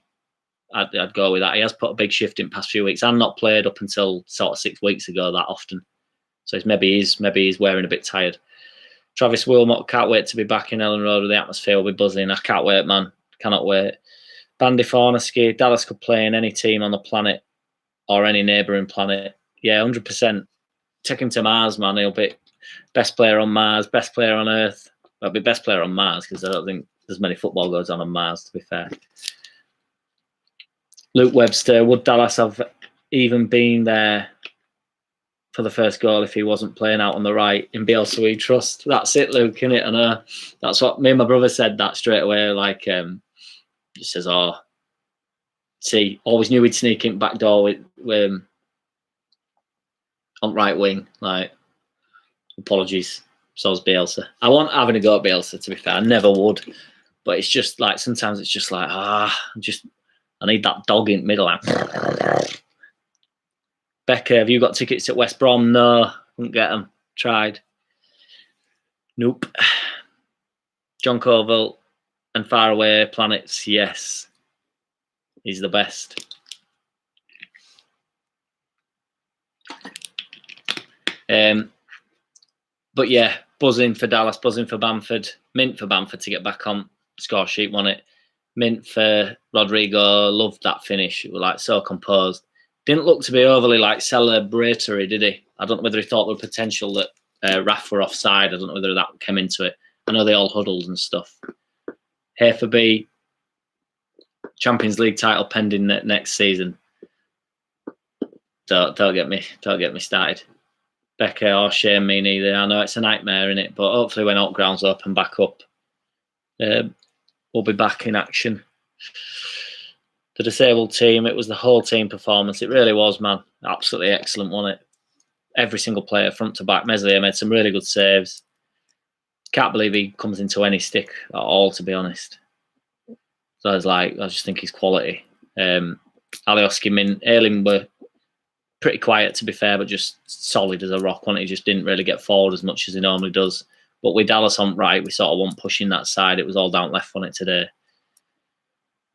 Speaker 1: I'd go with that. He has put a big shift in the past few weeks and not played up until sort of 6 weeks ago that often. So maybe he's wearing a bit tired. Travis Wilmot, can't wait to be back in Ellen Road with the atmosphere will be buzzing. I can't wait, man. Cannot wait. Bandy Fornaski, Dallas could play in any team on the planet or any neighbouring planet. Yeah, 100%. Take him to Mars, man. He'll be best player on Mars, best player on Earth. Well, be best player on Mars because I don't think there's many football goes on Mars, to be fair. Luke Webster, would Dallas have even been there for the first goal if he wasn't playing out on the right? In Bielsa we trust. That's it, Luke, innit? I know. That's what me and my brother said that straight away. Like, he says, oh, see, always knew he'd sneak in back door with on right wing. Like, apologies. So's Bielsa. I want having a go at Bielsa, to be fair. I never would. But it's just like, sometimes it's just like, I need that dog in the middle. Becca, have you got tickets at West Brom? No, couldn't get them. Tried. Nope. John Colville and Far Away Planets, yes. He's the best. But yeah, buzzing for Dallas, buzzing for Bamford, mint for Bamford to get back on score sheet, won it. Mint for Rodrigo, loved that finish. It was like so composed. Didn't look to be overly like celebratory, did he? I don't know whether he thought there was potential that Raf were offside. I don't know whether that came into it. I know they all huddled and stuff. Here for B, Champions League title pending next season. Don't get me started. Becca or Shane, me neither. I know it's a nightmare, innit? But hopefully when Oak Ground's open back up, we'll be back in action. The disabled team, it was the whole team performance. It really was, man. Absolutely excellent, wasn't it? Every single player, front to back. Meslier made some really good saves. Can't believe he comes into any stick at all, to be honest. So I just think he's quality. Alioski, Min, Ayling were pretty quiet, to be fair, but just solid as a rock. He just didn't really get forward as much as he normally does. But with Dallas on right, we sort of weren't pushing that side. It was all down left on it today.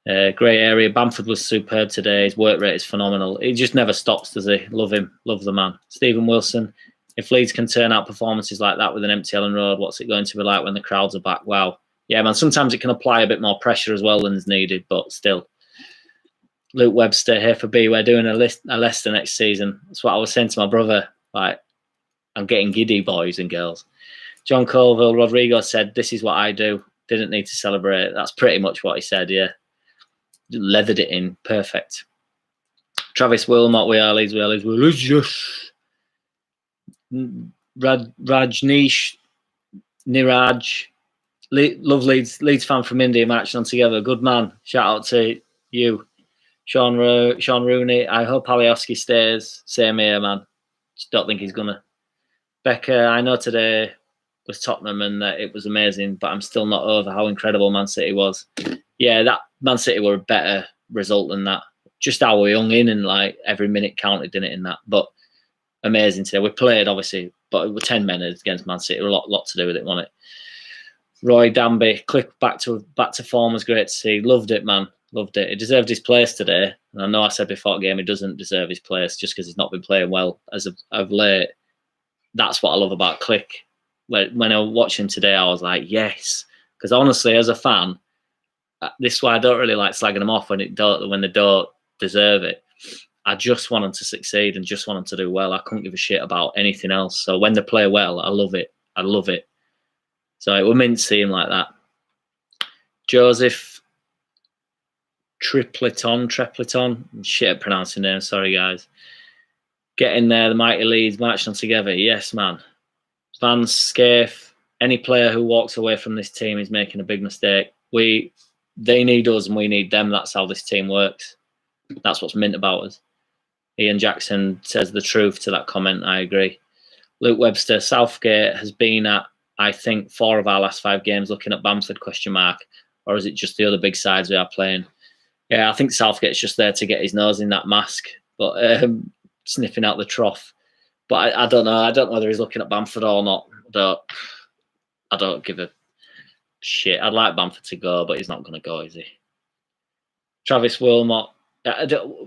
Speaker 1: Great area. Bamford was superb today. His work rate is phenomenal. He just never stops, does he? Love him. Love the man. Stephen Wilson. If Leeds can turn out performances like that with an empty Ellen Road, what's it going to be like when the crowds are back? Wow. Yeah, man, sometimes it can apply a bit more pressure as well than is needed, but still. Luke Webster, here for B. We're doing a Leicester next season. That's what I was saying to my brother. Like, I'm getting giddy, boys and girls. John Colville, Rodrigo said, this is what I do. Didn't need to celebrate. That's pretty much what he said, yeah. Leathered it in. Perfect. Travis Wilmot, we are Leeds, just Rajneesh, Niraj, love Leeds fan from India, matching on together. Good man. Shout out to you. Sean Rooney, I hope Alioski stays. Same here, man. Just don't think he's gonna. Becca, I know today was Tottenham and that it was amazing, but I'm still not over how incredible Man City was. Yeah, that Man City were a better result than that. Just how we hung in and like every minute counted, didn't it, in that? But amazing today. We played, obviously, but it were 10 men against Man City. A lot to do with it, wasn't it? Roy Danby, click back to form was great to see. Loved it, man. Loved it. He deserved his place today. And I know I said before the game he doesn't deserve his place just because he's not been playing well as of late. That's what I love about Click. When I was watching today, I was like, yes. Because honestly, as a fan, this is why I don't really like slagging them off when they don't deserve it. I just want them to succeed and just want them to do well. I couldn't give a shit about anything else. So when they play well, I love it. I love it. So it was meant to see him like that. Joseph Tripleton. Shit at pronouncing names. Sorry, guys. Get in there. The mighty Leeds marching on together. Yes, man. Van Scaife. Any player who walks away from this team is making a big mistake. They need us and we need them. That's how this team works. That's what's mint about us. Ian Jackson says the truth to that comment. I agree. Luke Webster. Southgate has been at, I think, 4 of our last 5 games looking at Bamford, ? Or is it just the other big sides we are playing? Yeah, I think Southgate's just there to get his nose in that mask, but sniffing out the trough. But I don't know. I don't know whether he's looking at Bamford or not. I don't give a shit. I'd like Bamford to go, but he's not going to go, is he? Travis Wilmot.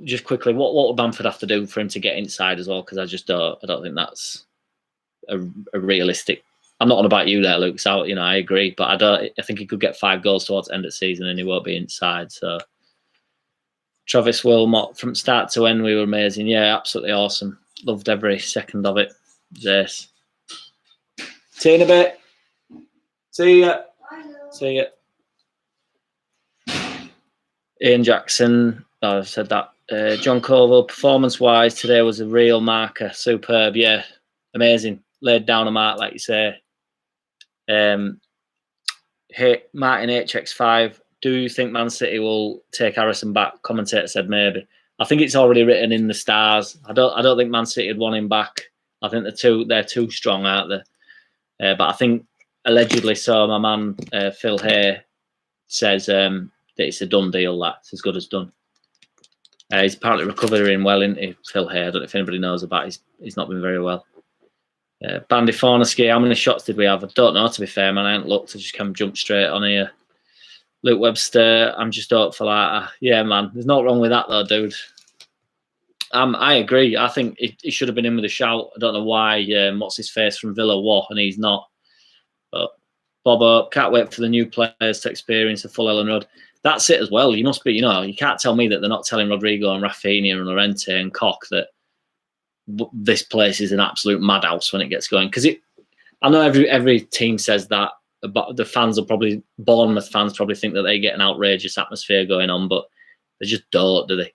Speaker 1: Just quickly, what would Bamford have to do for him to get inside as well? Because I don't think that's a realistic. I'm not on about you there, Luke. So I agree, but I think he could get 5 goals towards the end of the season and he won't be inside. So Travis Wilmot, from start to end, we were amazing. Yeah, absolutely awesome. Loved every second of it. Yes. See you in a bit. See ya. See ya. Ian Jackson. Oh, I've said that. John Colville, performance-wise, today was a real marker. Superb. Yeah, amazing. Laid down a mark, like you say. Martin HX5. Do you think Man City will take Harrison back? Commentator said maybe. I think it's already written in the stars. I don't think Man City would want him back. I think they're too strong, aren't they? But I think allegedly so. My man Phil Hay says that it's a done deal. That's as good as done. He's apparently recovering well, isn't he, Phil Hay? I don't know if anybody knows about. He's not been very well. Bandy Fornaski, how many shots did we have? I don't know, to be fair, man. I haven't looked. I just come jump straight on here. Luke Webster, I'm just hopeful. Yeah, man. There's not wrong with that, though, dude. I agree. I think he should have been in with a shout. I don't know why. What's his face from Villa and he's not. But Bobo, can't wait for the new players to experience the full Ellen Road. That's it as well. You must be, you can't tell me that they're not telling Rodrigo and Rafinha and Llorente and Koch that this place is an absolute madhouse when it gets going. Because I know every team says that, but the fans Bournemouth fans probably think that they get an outrageous atmosphere going on, but they just don't, do they?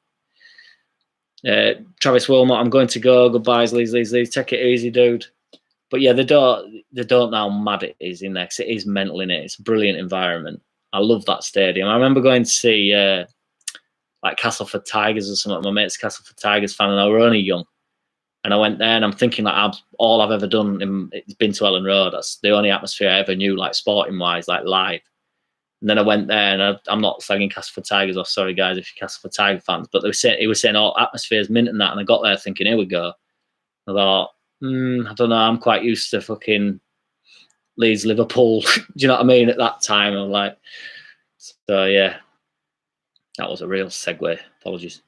Speaker 1: Travis Wilmot, I'm going to go. Goodbyes, Leeds. Take it easy, dude. But yeah, they don't know how mad it is in there, because it is mental in it. It's a brilliant environment. I love that stadium. I remember going to see like Castleford Tigers or something. My mate's Castleford Tigers fan, and I were only young. And I went there, and I'm thinking that all I've ever done it's been to Ellen Road. That's the only atmosphere I ever knew, like sporting wise, like live. And then I went there, and I'm not slagging Castleford Tigers off. Sorry guys if you're Castleford Tiger fans, but he was saying, "Oh, atmosphere's mint and that." And I got there thinking, "Here we go." I thought, I don't know. I'm quite used to fucking Leeds, Liverpool. Do you know what I mean? At that time, I'm like, so yeah, that was a real segue. Apologies.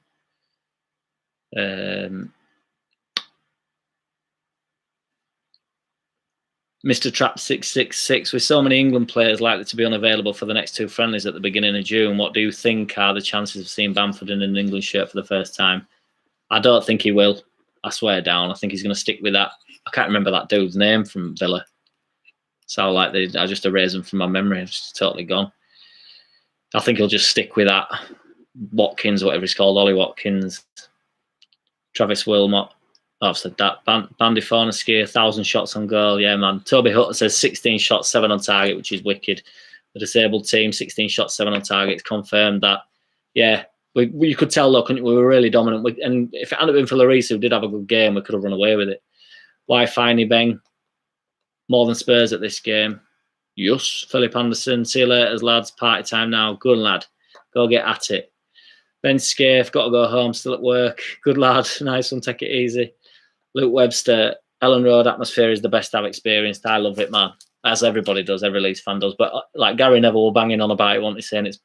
Speaker 1: Mr. Trap 666, with so many England players likely to be unavailable for the next two friendlies at the beginning of June, what do you think are the chances of seeing Bamford in an England shirt for the first time? I don't think he will. I swear down. I think he's going to stick with that. I can't remember that dude's name from Villa. So like I just erased him from my memory. It's totally gone. I think he'll just stick with that. Watkins, whatever he's called, Ollie Watkins, Travis Wilmot. Oh, I've said that. Bandy Fornaski, 1,000 shots on goal. Yeah, man. Toby Hutter says 16 shots, 7 on target, which is wicked. The disabled team, 16 shots, 7 on target. It's confirmed that, yeah, you could tell, though, couldn't you? We were really dominant. And if it hadn't been for Lloris, who did have a good game, we could have run away with it. Why Finey Beng? More than Spurs at this game. Yes. Philip Anderson, see you later, lads. Party time now. Good lad. Go get at it. Ben Scaife, got to go home, still at work. Good lad. Nice one, take it easy. Luke Webster, Ellen Road atmosphere is the best I've experienced. I love it, man. As everybody does, every Leeds fan does. But like Gary Neville were banging on about it, wasn't he, saying it's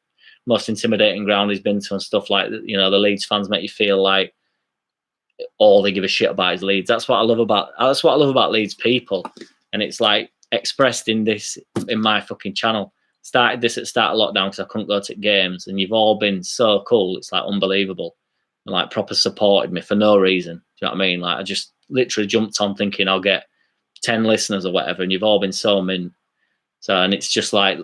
Speaker 1: most intimidating ground he's been to and stuff like that. You know, the Leeds fans make you feel like all they give a shit about is Leeds. That's what I love about Leeds people. And it's like expressed in my fucking channel. Started this at the start of lockdown because I couldn't go to games, and you've all been so cool. It's like unbelievable. And like proper supported me for no reason. Do you know what I mean? Like I just literally jumped on thinking I'll get 10 listeners or whatever, and you've all been so mint. So, and it's just like,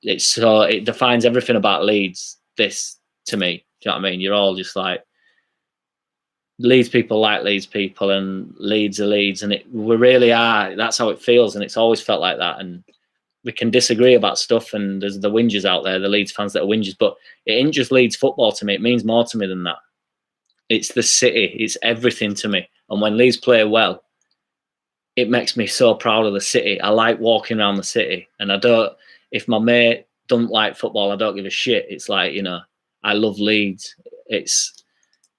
Speaker 1: it defines everything about Leeds, this, to me. Do you know what I mean? You're all just like, Leeds people like Leeds people, and Leeds are Leeds, and we really are. That's how it feels, and it's always felt like that. And we can disagree about stuff, and there's the whingers out there, the Leeds fans that are whingers, but it ain't just Leeds football to me. It means more to me than that. It's the city. It's everything to me. And when Leeds play well, it makes me so proud of the city. I like walking around the city, and if my mate doesn't like football, I don't give a shit. It's like, I love Leeds.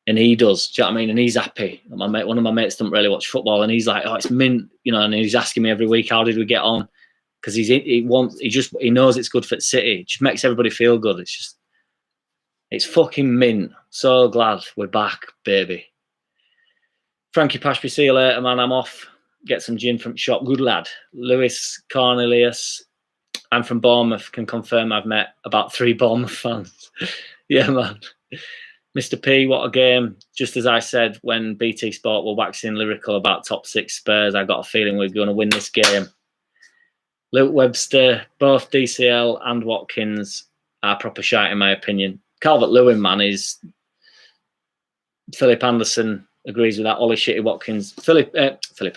Speaker 1: And he does. Do you know what I mean? And he's happy. One of my mates doesn't really watch football, and he's like, "Oh, it's mint," and he's asking me every week, "How did we get on?" Because he knows it's good for the city. It just makes everybody feel good. It's fucking mint. So glad we're back, baby. Frankie Pashby, see you later, man. I'm off. Get some gin from shop. Good lad. Lewis Cornelius, I'm from Bournemouth. Can confirm I've met about 3 Bournemouth fans. Yeah, man. Mr. P, what a game. Just as I said when BT Sport were waxing lyrical about top 6 Spurs, I got a feeling we're going to win this game. Luke Webster, both DCL and Watkins are proper shite in my opinion. Calvert-Lewin, man, is... Philip Anderson agrees with that. Ollie Shitty Watkins. Philip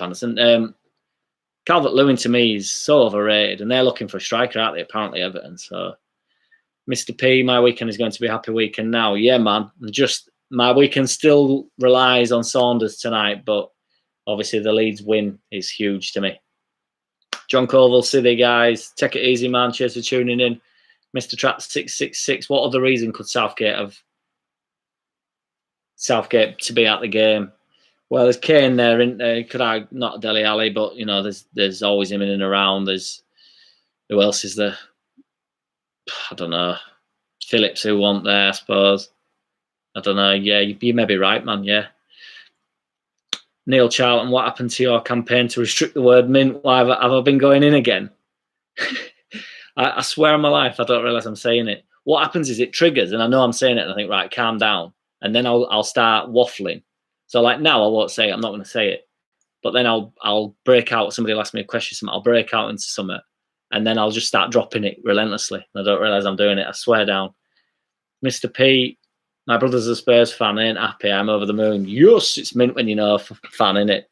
Speaker 1: Anderson. Calvert-Lewin to me is so overrated, and they're looking for a striker, aren't they? Apparently Everton, so... Mr. P, my weekend is going to be a happy weekend now. Yeah, man. My weekend still relies on Saunders tonight, but obviously the Leeds win is huge to me. John Colville, see you guys. Take it easy, man. Cheers for tuning in. Mr. Trap 666, what other reason could Southgate to be at the game? Well, there's Kane there, isn't there? Could I not Dele Alli, but there's always him in and around. Who else is there? I don't know. Phillips who want there, I suppose. I don't know. Yeah, you may be right, man. Yeah. Neil Charlton, what happened to your campaign to restrict the word mint? Why have I been going in again? I swear on my life, I don't realise I'm saying it. What happens is it triggers, and I know I'm saying it, and I think, right, calm down. And then I'll start waffling. So like now I won't say it, I'm not going to say it. But then I'll break out, somebody will ask me a question, something, I'll break out into something, and then I'll just start dropping it relentlessly. And I don't realise I'm doing it, I swear down. Mr. P, my brother's a Spurs fan, I ain't happy, I'm over the moon. Yes, it's mint when you know a fan, innit?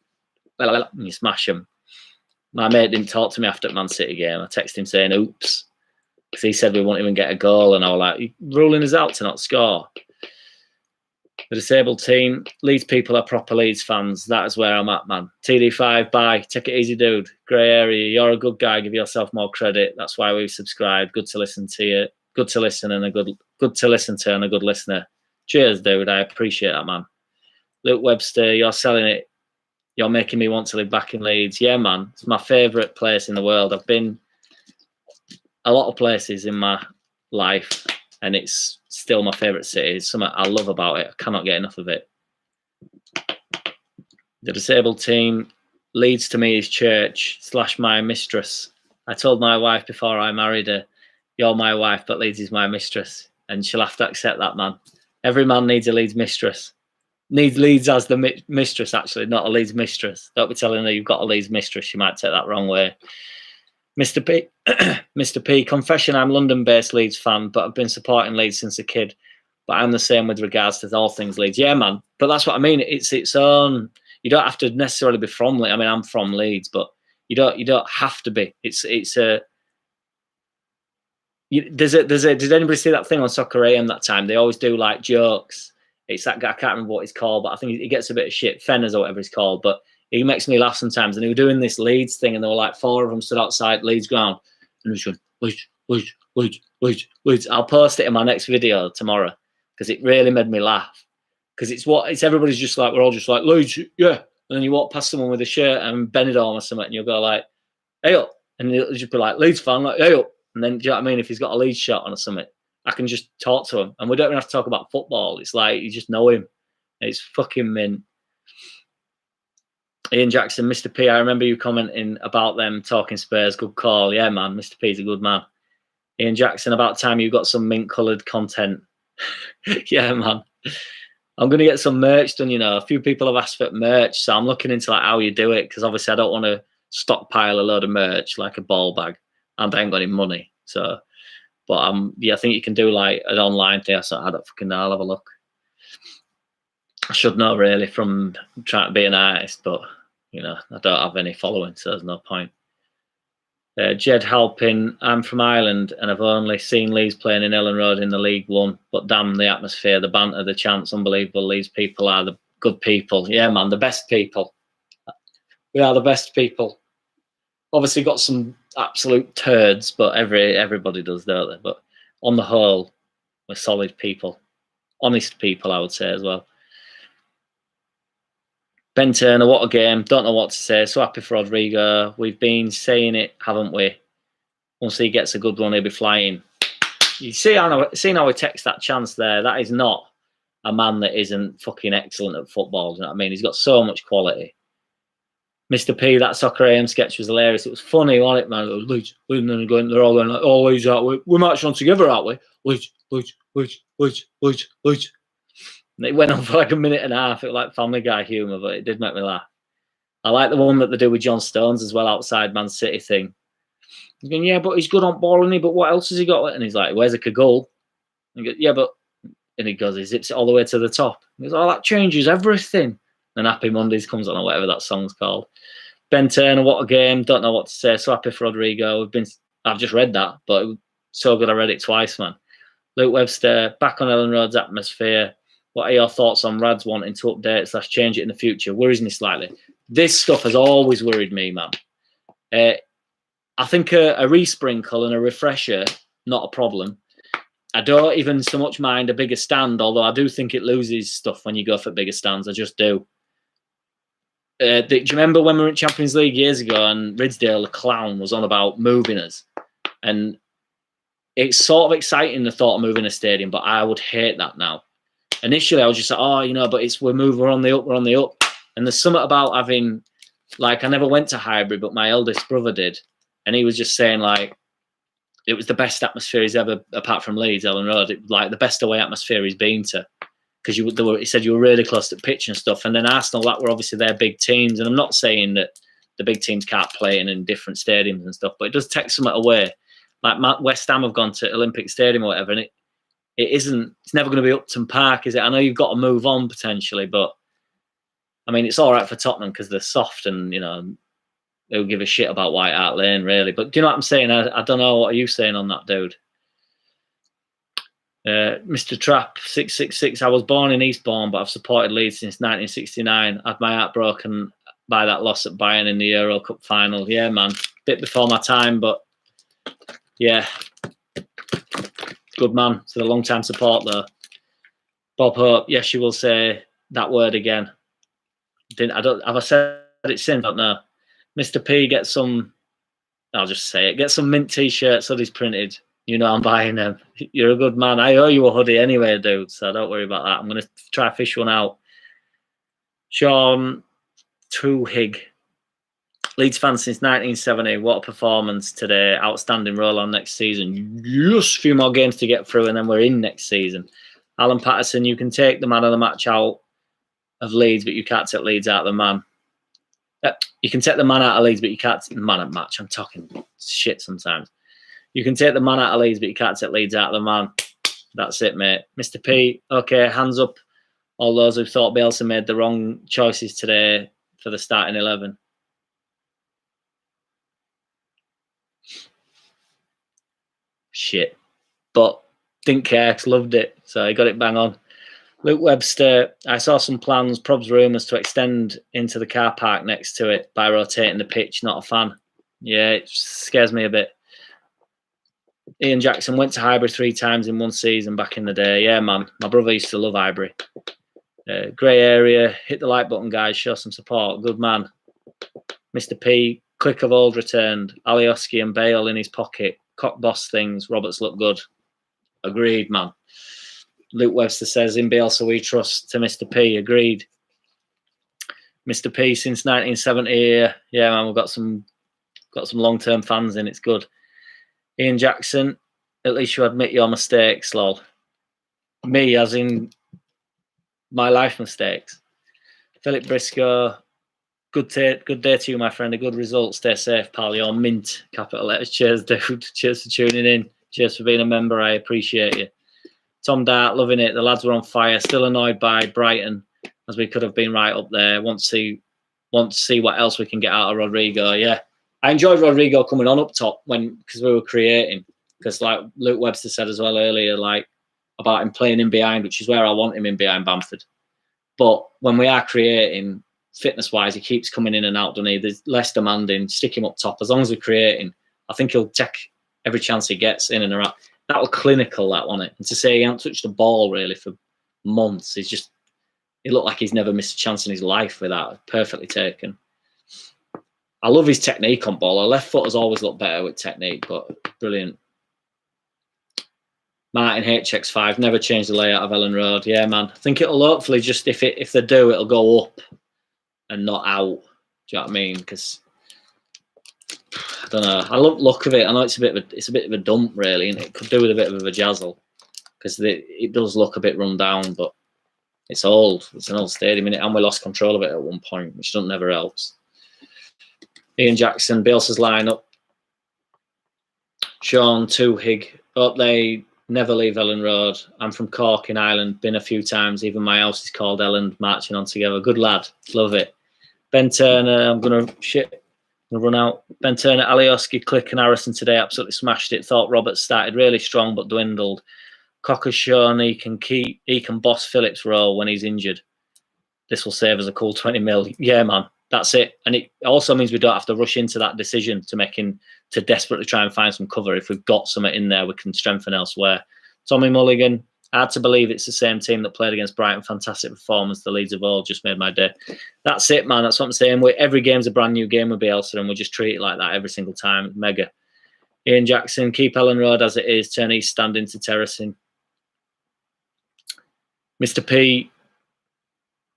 Speaker 1: And you smash them. My mate didn't talk to me after the Man City game. I texted him saying, oops, because he said we won't even get a goal. And I was like, ruling us out to not score. The disabled team, Leeds people are proper Leeds fans. That is where I'm at, man. TD5, bye. Take it easy, dude. Grey area. You're a good guy. Give yourself more credit. That's why we've subscribed. Good to listen to you. Good to listen and good to listen to and a good listener. Cheers, dude. I appreciate that, man. Luke Webster, you're selling it. You're making me want to live back in Leeds. Yeah, man. It's my favourite place in the world. I've been a lot of places in my life, and it's still my favourite city. It's something I love about it. I cannot get enough of it. The disabled team, Leeds to me is church / my mistress. I told my wife before I married her, you're my wife, but Leeds is my mistress. And she'll have to accept that, man. Every man needs a Leeds mistress. Needs Leeds as the mistress, actually, not a Leeds mistress. Don't be telling her you've got a Leeds mistress. She might take that wrong way. Mr. P, Mr. P, confession, I'm London-based Leeds fan, but I've been supporting Leeds since a kid. But I'm the same with regards to all things Leeds. Yeah, man. But that's what I mean. It's its own. You don't have to necessarily be from Leeds. I mean, I'm from Leeds, but you don't have to be. It's a. Did anybody see that thing on Soccer AM that time? They always do like jokes. It's that guy, I can't remember what he's called, but I think he gets a bit of shit, Fenners or whatever he's called, but he makes me laugh sometimes. And he was doing this Leeds thing, and there were like 4 of them stood outside Leeds ground, and he was going, Leeds. I'll post it in my next video tomorrow because it really made me laugh. Because it's everybody's just like, we're all just like, Leeds, yeah. And then you walk past someone with a shirt and Benidorm or something, and you'll go like, hey up. And he'll just be like, Leeds fan, like, hey up. And then, do you know what I mean? If he's got a Leeds shirt on or something, I can just talk to him, and we don't even have to talk about football. It's like you just know him. It's fucking mint. Ian Jackson, Mr. P, I remember you commenting about them talking Spurs. Good call. Yeah, man. Mr. P's a good man. Ian Jackson, about time you got some mint-coloured content. Yeah, man. I'm going to get some merch done, you know. A few people have asked for merch, so I'm looking into like how you do it, because obviously I don't want to stockpile a load of merch like a ball bag, and I ain't got any money. So, but yeah, I think you can do like an online thing. So I don't fucking know. I'll have a look. I should know really from trying to be an artist, but you know, I don't have any following, so there's no point. Jed Halpin, I'm from Ireland and I've only seen Leeds playing in Ellen Road in the League One, but damn the atmosphere, the banter, the chants, unbelievable. Leeds people are the good people. Yeah, man, the best people. We are the best people. Obviously got some absolute turds, but everybody does, don't they? But on the whole, we're solid people. Honest people, I would say as well. Ben Turner, what a game. Don't know what to say. So happy for Rodrigo. We've been saying it, haven't we? Once he gets a good one, he'll be flying. You see how he takes that chance there? That is not a man that isn't fucking excellent at football. You know what I mean? He's got so much quality. Mr. P, that Soccer AM sketch was hilarious. It was funny, wasn't it, man? Leeds, they're all going like, oh, Leeds, we're marching on together, aren't we? Leeds. And it went on for like a minute and a half. It was like Family Guy humour, but it did make me laugh. I like the one that they do with John Stones as well, outside Man City thing. He's going, yeah, but he's good on ball, isn't he? But what else has he got? And he's like, where's a Kagul? And he goes, yeah, but... And he goes, he zips it all the way to the top. He goes, oh, that changes everything. And Happy Mondays comes on, or whatever that song's called. Ben Turner, what a game. Don't know what to say. So happy for Rodrigo. I've just read that, but it was so good I read it twice, man. Luke Webster, back on Ellen Road's atmosphere. What are your thoughts on Rads wanting to update / change it in the future? Worries me slightly. This stuff has always worried me, man. I think a resprinkle and a refresher, not a problem. I don't even so much mind a bigger stand, although I do think it loses stuff when you go for bigger stands. I just do. Do you remember when we were in Champions League years ago and Ridsdale, the clown, was on about moving us? And it's sort of exciting, the thought of moving a stadium, but I would hate that now. Initially, I was just like, oh, you know, but we're on the up. And there's something about having, like, I never went to Highbury, but my eldest brother did. And he was just saying, like, it was the best atmosphere he's ever, apart from Leeds, Ellen Road, like the best away atmosphere he's been to. Because he said you were really close to the pitch and stuff. And then Arsenal, that were obviously their big teams. And I'm not saying that the big teams can't play in different stadiums and stuff, but it does take something away. Like West Ham have gone to Olympic Stadium or whatever, and it's never going to be Upton Park, is it? I know you've got to move on potentially, but I mean, it's all right for Tottenham because they're soft and, you know, they'll give a shit about White Hart Lane, really. But do you know what I'm saying? I don't know. What are you saying on that, dude? Mr. Trapp 666. I was born in Eastbourne, but I've supported Leeds since 1969. I had my heart broken by that loss at Bayern in the Euro Cup final. Yeah, man, bit before my time, but yeah, good man. So the long time support though. Bob Hope. Yes, you will say that word again. Have I said it since? I don't know. Mr. P, get some. I'll just say it. Get some mint t-shirts, hoodies printed. You know I'm buying them. You're a good man. I owe you a hoodie anyway, dude, so don't worry about that. I'm going to try to fish one out. Sean Tuhig. Leeds fan since 1970. What a performance today. Outstanding roll on next season. Just a few more games to get through and then we're in next season. Alan Patterson, you can take the man of the match out of Leeds, but you can't take Leeds out of the man. You can take the man out of Leeds, but you can't take the man of match. I'm talking shit sometimes. You can take the man out of Leeds, but you can't take Leeds out of the man. That's it, mate. Mr. P, okay, hands up all those who thought Bielsa made the wrong choices today for the starting 11. Shit. But didn't care, loved it. So he got it bang on. Luke Webster, I saw some plans, probs rumours to extend into the car park next to it by rotating the pitch. Not a fan. Yeah, it scares me a bit. Ian Jackson went to Highbury 3 times in one season back in the day. Yeah, man. My brother used to love Highbury. Grey area. Hit the like button, guys. Show some support. Good man. Mr. P. Click of old returned. Alioski and Bale in his pocket. Cock boss things. Roberts look good. Agreed, man. Luke Webster says, in Bielsa we trust, to Mr. P. Agreed. Mr. P. Since 1970. Yeah, man. We've got some long-term fans in. It's good. Ian Jackson, at least you admit your mistakes, lol. Me, as in my life mistakes. Philip Briscoe, good day to you, my friend. A good result. Stay safe, pal. You're mint, capital letters. Cheers, dude. Cheers for tuning in. Cheers for being a member. I appreciate you. Tom Dart, loving it. The lads were on fire. Still annoyed by Brighton, as we could have been right up there. Want to see what else we can get out of Rodrigo. Yeah. I enjoyed Rodrigo coming on up top because we were creating. Because like Luke Webster said as well earlier, like about him playing in behind, which is where I want him in behind Bamford. But when we are creating, fitness-wise, he keeps coming in and out, doesn't he? There's less demanding. Stick him up top. As long as we're creating, I think he'll take every chance he gets in and around. That was clinical, that wasn't it? And to say he hasn't touched the ball really for months, he looked like he's never missed a chance in his life with that. Perfectly taken. I love his technique on ball. Our left foot has always looked better with technique, but brilliant. Martin HX5, never change the layout of Ellen Road. Yeah, man. I think it'll hopefully just, if they do, it'll go up and not out. Do you know what I mean? Because I don't know. I love the look of it. I know it's a bit of a dump, really, and it could do with a bit of a vajazzle because it does look a bit run down, but it's old. It's an old stadium, and we lost control of it at one point, which never helps. Ian Jackson, Bielsa's lineup. Sean Tuhig. Hope they never leave Ellen Road. I'm from Cork in Ireland. Been a few times. Even my house is called Ellen. Marching on together. Good lad. Love it. Ben Turner. I'm gonna run out. Ben Turner, Alioski, Click, and Harrison today absolutely smashed it. Thought Roberts started really strong but dwindled. Cocker's shown he can boss Phillips' role when he's injured. This will save us a cool 20 mil. Yeah, man. That's it. And it also means we don't have to rush into that decision to desperately try and find some cover. If we've got something in there, we can strengthen elsewhere. Tommy Mulligan, hard to believe it's the same team that played against Brighton. Fantastic performance. The Leeds of old just made my day. That's it, man. That's what I'm saying. Every game's a brand new game with Bielsa, and we just treat it like that every single time. Mega. Ian Jackson, keep Ellen Road as it is. Turn east stand into terracing. Mr. P,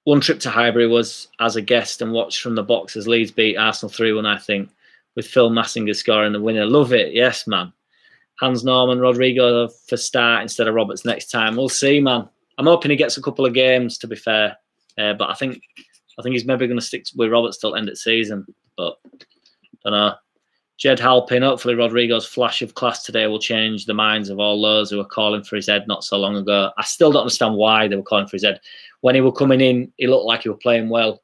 Speaker 1: One trip to Highbury was as a guest and watched from the box as Leeds beat Arsenal 3-1, I think, with Phil Massinger scoring the winner. Love it. Yes, man. Hans Norman, Rodrigo for start instead of Roberts next time. We'll see, man. I'm hoping he gets a couple of games, to be fair. But I think he's maybe going to stick with Roberts till end of season. But I don't know. Jed Halpin, hopefully Rodrigo's flash of class today will change the minds of all those who were calling for his head not so long ago. I still don't understand why they were calling for his head. When he was coming in, he looked like he was playing well.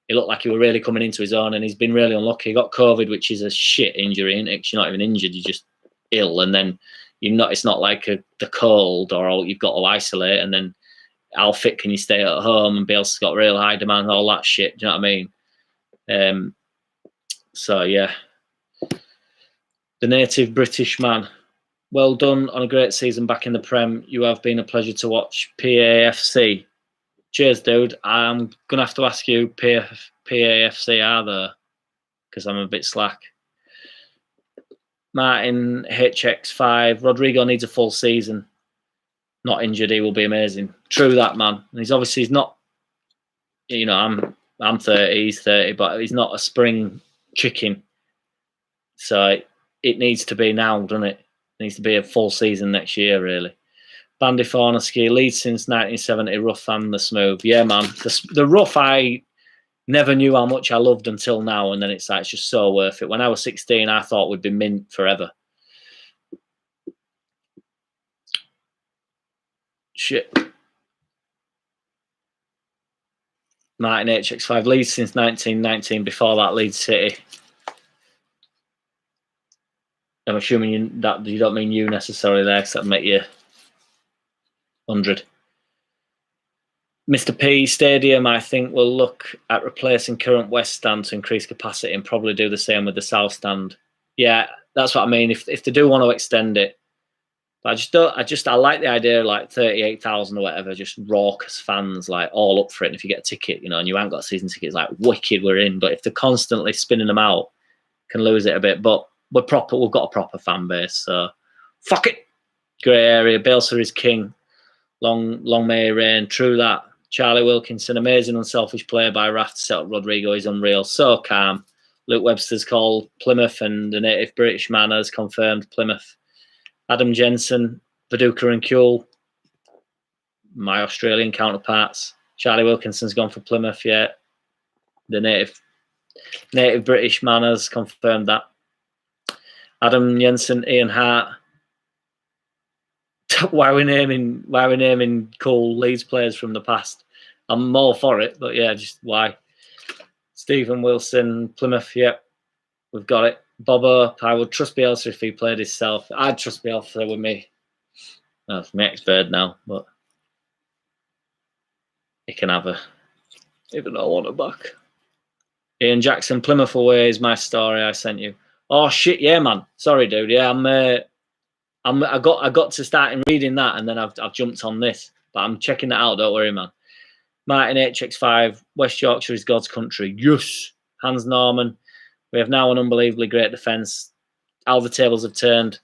Speaker 1: He looked like he was really coming into his own, and he's been really unlucky. He got COVID, which is a shit injury, isn't it? 'Cause you're not even injured, you're just ill, and then it's not like the cold or you've got to isolate, and then how fit can you stay at home, and Bale's got real high demand, all that shit. Do you know what I mean? So yeah. The native British man. Well done on a great season back in the Prem. You have been a pleasure to watch. PAFC. Cheers, dude. I'm going to have to ask you, PAFC are there? Because I'm a bit slack. Martin HX5. Rodrigo needs a full season. Not injured, he will be amazing. True that, man. And he's not, I'm 30, he's 30, but he's not a spring chicken. So it needs to be now, doesn't it? It needs to be a full season next year, really. Bandy Fornaski, Leeds since 1970, rough and the smooth. Yeah, man. The rough, I never knew how much I loved until now, and then it's just so worth it. When I was 16, I thought we'd be mint forever. Shit. Martin HX5, Leeds since 1919, before that, Leeds City. I'm assuming you don't mean you necessarily there, because that'd make you 100. Mr. P Stadium, I think, will look at replacing current West Stand to increase capacity and probably do the same with the South Stand. Yeah, that's what I mean. If they do want to extend it, but I like the idea of like 38,000 or whatever, just raucous fans, like all up for it. And if you get a ticket, and you haven't got season tickets, like wicked, we're in. But if they're constantly spinning them out, can lose it a bit. But we've got a proper fan base, so fuck it. Grey area, Bielsa is king. Long may he reign. True that. Charlie Wilkinson, amazing unselfish play by Raff to set up Rodrigo. He's unreal. So calm. Luke Webster's called Plymouth, and the native British man has confirmed Plymouth. Adam Jensen, Paducah and Kuhl, my Australian counterparts. Charlie Wilkinson's gone for Plymouth, yeah. The native British man has confirmed that. Adam Jensen, Ian Hart. Why are we naming cool Leeds players from the past? I'm all for it, but yeah, just why? Stephen Wilson, Plymouth, yep, we've got it. Bob Up, I would trust Bielsa if he played himself. I'd trust Bielsa with me. That's my ex-bird now, but he can have her, even though I want her back. Ian Jackson, Plymouth away is my story I sent you. Oh shit, yeah, man. Sorry, dude. Yeah, I got to start reading that, and then I've jumped on this, but I'm checking that out. Don't worry, man. Martin HX5, West Yorkshire is God's country. Yes. Hans Norman, we have now an unbelievably great defence. How the tables have turned.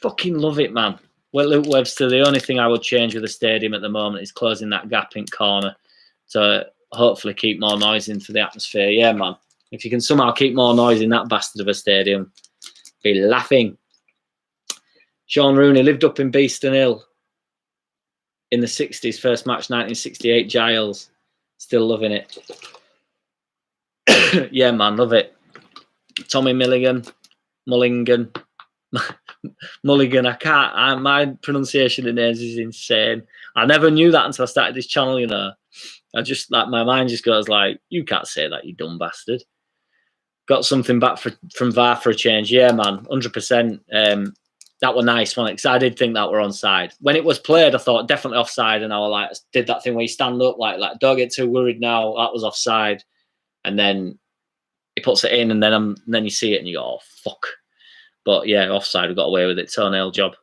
Speaker 1: Fucking love it, man. Well, Luke Webster, the only thing I would change with the stadium at the moment is closing that gap in corner to hopefully keep more noise in for the atmosphere. Yeah, man. If you can somehow keep more noise in that bastard of a stadium, be laughing. Sean Rooney lived up in Beeston Hill in the 60s, first match 1968, Giles. Still loving it. Yeah, man, love it. Tommy Mulligan. My pronunciation of names is insane. I never knew that until I started this channel, I just, my mind just goes like, you can't say that, you dumb bastard. Got something back from VAR for a change. Yeah, man, 100%. That were nice, wasn't it? Because I did think that were onside. When it was played, I thought definitely offside, and I was like, did that thing where you stand up, like don't get too worried now. That was offside, and then he puts it in, and then you see it, and you go, oh fuck. But yeah, offside. We got away with it. Toenail job.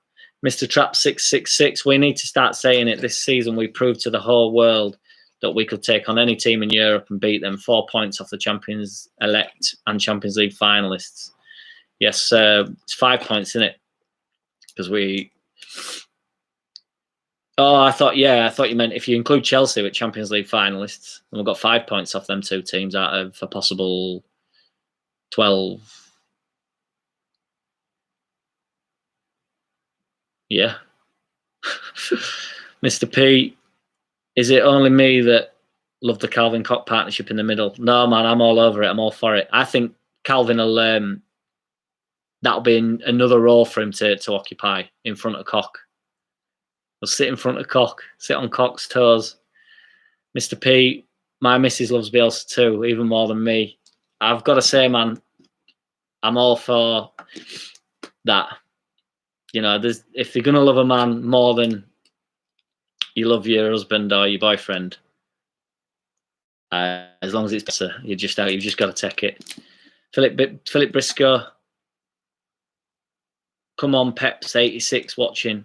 Speaker 1: Mr. Trap 666. We need to start saying it this season. We proved to the whole world that we could take on any team in Europe and beat them. 4 points off the Champions elect and Champions League finalists. Yes, it's 5 points in it. Because Oh, I thought you meant if you include Chelsea with Champions League finalists, and we've got 5 points off them 2 teams out of a possible 12. Yeah. Mr. P, is it only me that love the Calvin Cock partnership in the middle? No, man, I'm all over it. I'm all for it. I think Calvin will. That'll be another role for him to occupy in front of Cock. He'll sit in front of Cock, sit on Cock's toes. Mr. P, my missus loves Bielsa too, even more than me. I've got to say, man, I'm all for that. You know, if you're gonna love a man more than you love your husband or your boyfriend, as long as it's better, you've just got to take it. Philip Briscoe, come on, Peps 86 watching.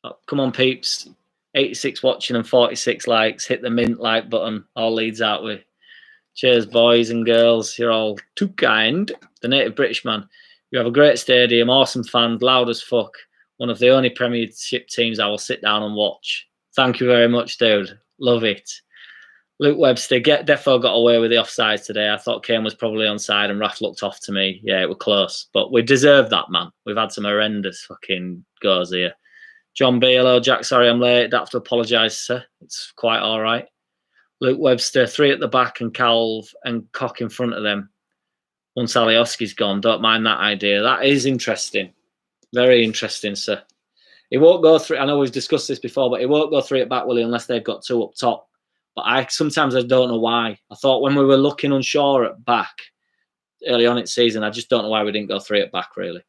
Speaker 1: Oh, come on, peeps, 86 watching and 46 likes. Hit the mint like button. All Leeds out with. Cheers, boys and girls. You're all too kind. The native British man. You have a great stadium, awesome fans, loud as fuck. One of the only Premiership teams I will sit down and watch. Thank you very much, dude. Love it. Luke Webster, defo got away with the offside today. I thought Kane was probably onside and Raf looked off to me. Yeah, it was close. But we deserve that, man. We've had some horrendous fucking goals here. John B, hello, Jack. Sorry I'm late. Don't have to apologise, sir. It's quite all right. Luke Webster, 3 at the back and Calv and Cock in front of them. Once Alioski's gone, don't mind that idea. That is interesting. Very interesting, sir. It won't go through. I know we've discussed this before, but it won't go 3 at back, Willie, unless they've got 2 up top. But sometimes I don't know why. I thought when we were looking unsure at back early on in the season, I just don't know why we didn't go 3 at back, really.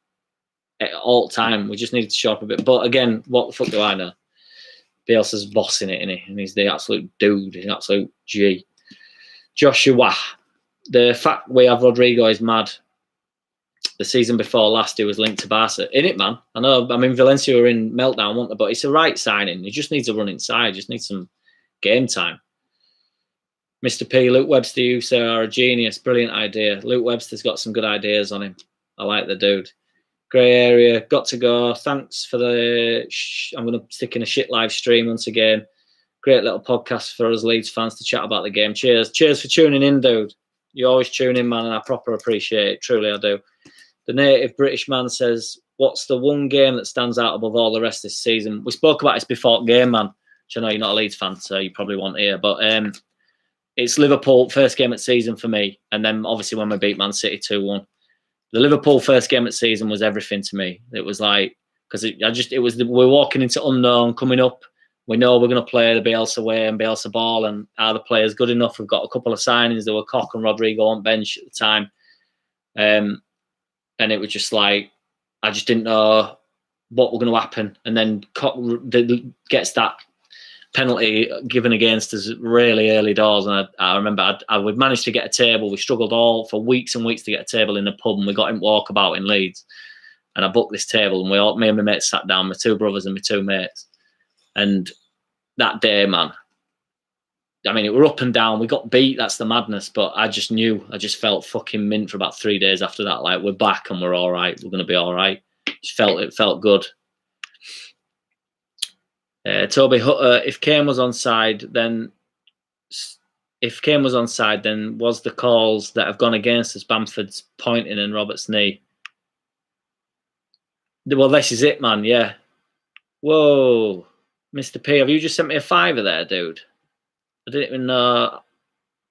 Speaker 1: At all time, we just needed to show up a bit. But again, what the fuck do I know? Bielsa's bossing it, isn't he? And he's the absolute dude, he's an absolute G. Joshua, the fact we have Rodrigo is mad. The season before last, he was linked to Barca. In it, man. I know, I mean, Valencia were in meltdown, weren't they? But it's a right signing. He just needs to run inside, just needs some game time. Mr. P, Luke Webster, you say are a genius. Brilliant idea. Luke Webster's got some good ideas on him. I like the dude. Grey area, got to go. Thanks for the... I'm going to stick in a shit live stream once again. Great little podcast for us Leeds fans to chat about the game. Cheers. Cheers for tuning in, dude. You always tune in, man, and I proper appreciate it. Truly, I do. The native British man says, what's the one game that stands out above all the rest this season? We spoke about this before game, man. Which I know you're not a Leeds fan, so you probably won't hear. But it's Liverpool, first game of the season for me. And then, obviously, when we beat Man City 2-1. The Liverpool first game of the season was everything to me. It was like, because we're walking into unknown, coming up. We know we're going to play the Bielsa way and Bielsa ball, and are the players good enough? We've got a couple of signings. There were Cock and Rodrigo on bench at the time. And it was just like, I just didn't know what was going to happen. And then Cock gets that penalty given against us really early doors, and I remember we'd managed to get a table. We struggled all for weeks and weeks to get a table in the pub, and we got him walkabout in Leeds. And I booked this table, and me and my mates sat down, my 2 brothers and my 2 mates. And that day, man, I mean, it were up and down. We got beat. That's the madness. But I just knew. I just felt fucking mint for about 3 days after that. Like, we're back and we're all right. We're going to be all right. It felt good. Toby Hutter, if Kane was onside, then was the calls that have gone against us Bamford's pointing and Robert's knee? Well, this is it, man. Yeah. Whoa, Mr. P, have you just sent me a $5 there, dude? I didn't even know.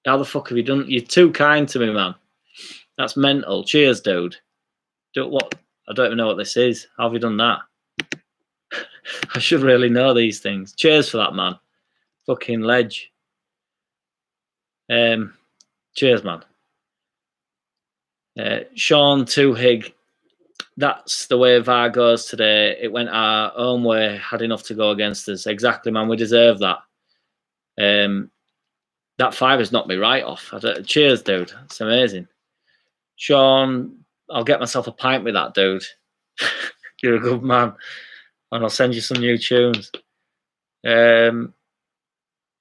Speaker 1: How the fuck have you done? You're too kind to me, man. That's mental. Cheers, dude. I don't even know what this is. How have you done that? I should really know these things. Cheers for that, man. Fucking ledge. Cheers, man. Sean Tuhig. That's the way VAR goes today. It went our own way. Had enough to go against us. Exactly, man. We deserve that. That $5 has knocked me right off. Cheers, dude. It's amazing. Sean, I'll get myself a pint with that, dude. You're a good man. And I'll send you some new tunes.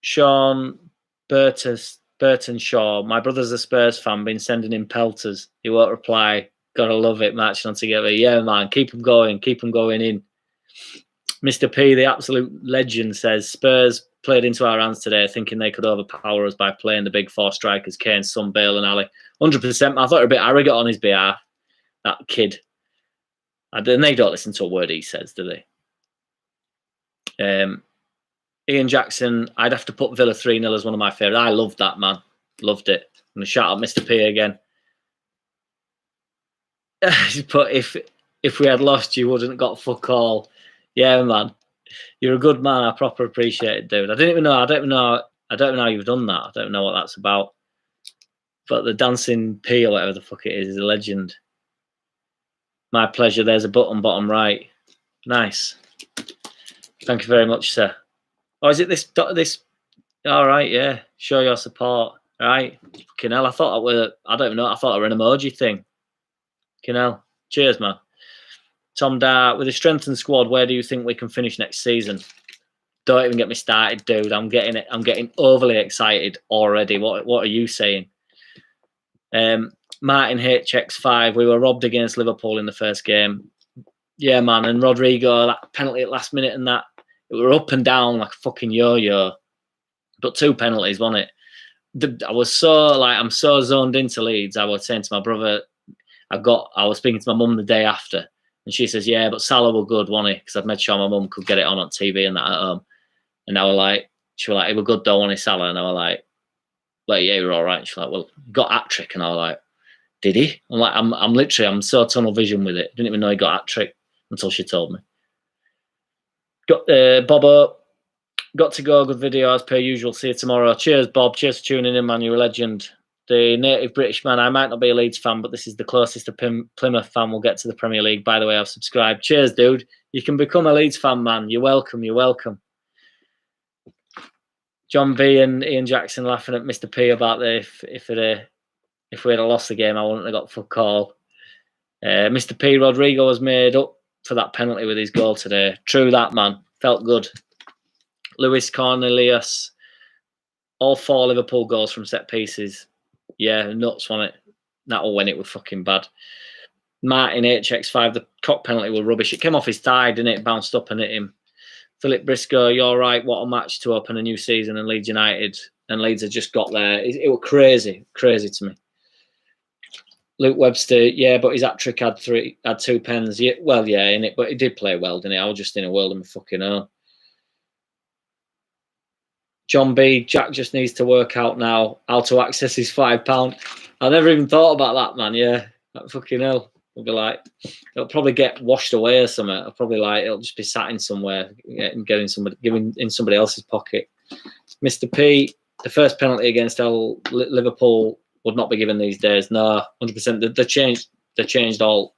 Speaker 1: Sean Burton Shaw. My brother's a Spurs fan, been sending him pelters. He won't reply. Gotta love it, matching on together. Yeah, man. Keep them going. Keep them going in. Mr. P, the absolute legend, says Spurs played into our hands today, thinking they could overpower us by playing the big four strikers: Kane, Son, Bale, and Ali. 100%. I thought they were a bit arrogant on his behalf. That kid. And they don't listen to a word he says, do they? Ian Jackson, I'd have to put Villa 3-0 as one of my favourites. I loved that, man. Loved it. I'm going to shout out Mr. P again. But if we had lost, you wouldn't have got fuck all. Yeah, man. You're a good man. I proper appreciate it, dude. I don't even know how you've done that. I don't know what that's about. But the dancing P or whatever the fuck it is a legend. My pleasure. There's a button bottom right. Nice. Thank you very much, sir. Oh, is it this? All right, yeah. Show your support. All right. Fucking hell, I thought that were. I don't know. I thought it were an emoji thing. Fucking hell. Cheers, man. Tom Dart, with a strengthened squad, where do you think we can finish next season? Don't even get me started, dude. I'm getting overly excited already. What are you saying? Martin HX5, we were robbed against Liverpool in the first game. Yeah, man. And Rodrigo, that penalty at last minute and that, it were up and down like a fucking yo-yo. But 2 penalties, wasn't it? I'm so zoned into Leeds. I was saying to my brother, I was speaking to my mum the day after, and she says, yeah, but Salah were good, wasn't he? Because I'd made sure my mum could get it on TV and that at home. And I was like, she was like, it were good though, wasn't he, Salah? And I was like, yeah, you were all right. And she was like, well, got hat-trick. And I was like, did he? I'm like, I'm so tunnel vision with it. Didn't even know he got hat-trick until she told me. Got Bobo, got to go. Good video as per usual. See you tomorrow. Cheers, Bob. Cheers for tuning in, man. You're a legend. The native British man. I might not be a Leeds fan, but this is the closest a Plymouth fan will get to the Premier League. By the way, I've subscribed. Cheers, dude. You can become a Leeds fan, man. You're welcome. You're welcome. John B and Ian Jackson laughing at Mr. P about if we had lost the game, I wouldn't have got fuck all. Mr. P, Rodrigo was made up for that penalty with his goal today. True that, man. Felt good. Lewis Cornelius, all 4 Liverpool goals from set pieces. Yeah, nuts, wasn't it? That'll win it was fucking bad. Martin HX5, the cock penalty was rubbish. It came off his thigh, didn't it? Bounced up and hit him. Philip Briscoe, you're right. What a match to open a new season in Leeds United. And Leeds had just got there. It was crazy to me. Luke Webster, yeah, but his hat-trick had 2 pens. Yeah, well, yeah, in it, but he did play well, didn't he? I was just in a world of my fucking own. John B, Jack just needs to work out now how to access his £5. I never even thought about that, man. Yeah, that fucking hell. It'll be like, it'll probably get washed away or something. It'll just be sat in somewhere and giving in somebody else's pocket. Mr. P, the first penalty against Liverpool would not be given these days. No, 100%. They changed all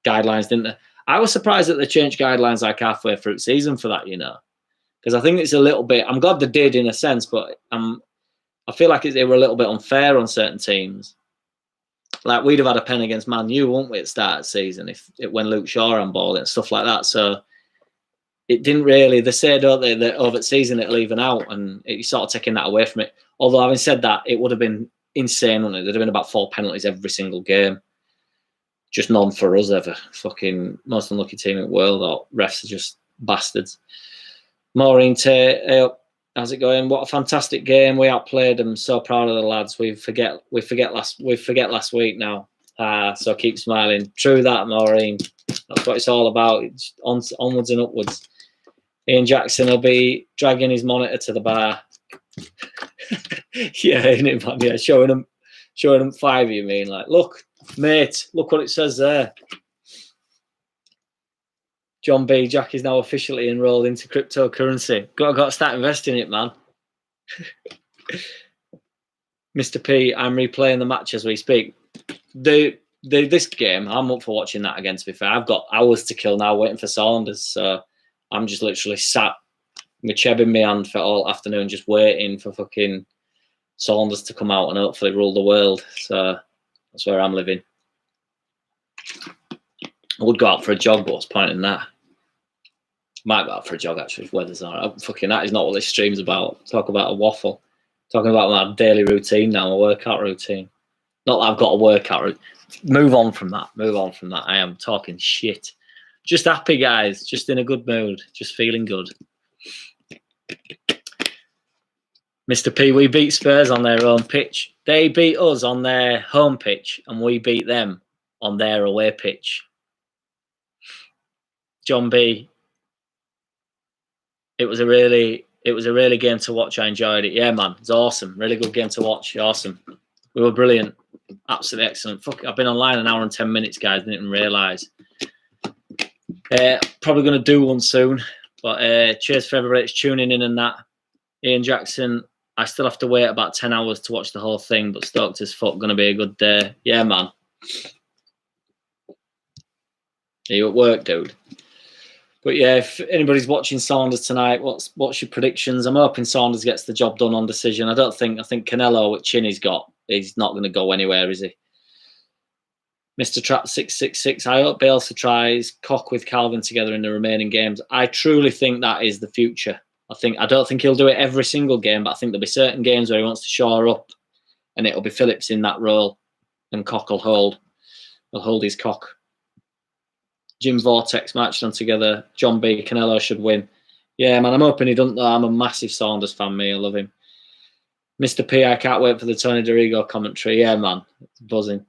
Speaker 1: guidelines, didn't they? I was surprised that they changed guidelines like halfway through the season for that, because I think it's a little bit. I'm glad they did in a sense, but I feel like they were a little bit unfair on certain teams. Like we'd have had a pen against Man U, wouldn't we, at the start of the season when Luke Shaw on ball and stuff like that. So it didn't really. They say, don't they, that over the season it'll even out, and it's sort of taking that away from it. Although having said that, it would have been insane, wouldn't it? There'd have been about 4 penalties every single game. Just none for us ever. Fucking most unlucky team in the world. Or refs are just bastards. Maureen Tate, how's it going? What a fantastic game. We outplayed them. So proud of the lads. We forget last week now. So keep smiling. True that, Maureen. That's what it's all about. It's onwards and upwards. Ian Jackson will be dragging his monitor to the bar. Yeah, innit, man? Yeah, showing them 5. You mean like, look, mate, look what it says there. John B. Jack is now officially enrolled into cryptocurrency. Got to start investing in it, man. Mr. P, I'm replaying the match as we speak. This game, I'm up for watching that again, to be fair. I've got hours to kill now waiting for Saunders, so I'm just literally sat with Cheb in my hand for all afternoon just waiting for fucking Saunders to come out and hopefully rule the world. So that's where I'm living. I would go out for a jog, but what's the point in that? Might go out for a jog, actually, if weather's all right. Fucking that is not what this stream's about. Talk about a waffle. Talking about my daily routine now, my workout routine. Not that I've got a workout routine. Move on from that. I am talking shit. Just happy, guys. Just in a good mood. Just feeling good. Mr. P, we beat Spurs on their own pitch. They beat us on their home pitch, and we beat them on their away pitch. John B, it was a really game to watch. I enjoyed it. Yeah, man, it's awesome. Really good game to watch. Awesome. We were brilliant. Absolutely excellent. Fuck, I've been online an hour and 10 minutes, guys. Didn't even realise. Probably going to do one soon. But cheers for everybody that's tuning in and that. Ian Jackson, I still have to wait about 10 hours to watch the whole thing, but stoked as fuck. Going to be a good day. Yeah, man. Are you at work, dude? But yeah, if anybody's watching Saunders tonight, what's your predictions? I'm hoping Saunders gets the job done on decision. I think Canelo, with chin he's got, he's not going to go anywhere, is he? Mr. Trap 666, I hope Bielsa tries Cock with Calvin together in the remaining games. I truly think that is the future. I don't think he'll do it every single game, but I think there'll be certain games where he wants to shore up, and it'll be Phillips in that role, and Cock will hold his cock. Jim Vortex matched on together. John B. Canelo should win. Yeah, man, I'm hoping he doesn't, though. I'm a massive Saunders fan, me. I love him. Mr. P, I can't wait for the Tony DeRigo commentary. Yeah, man, it's buzzing.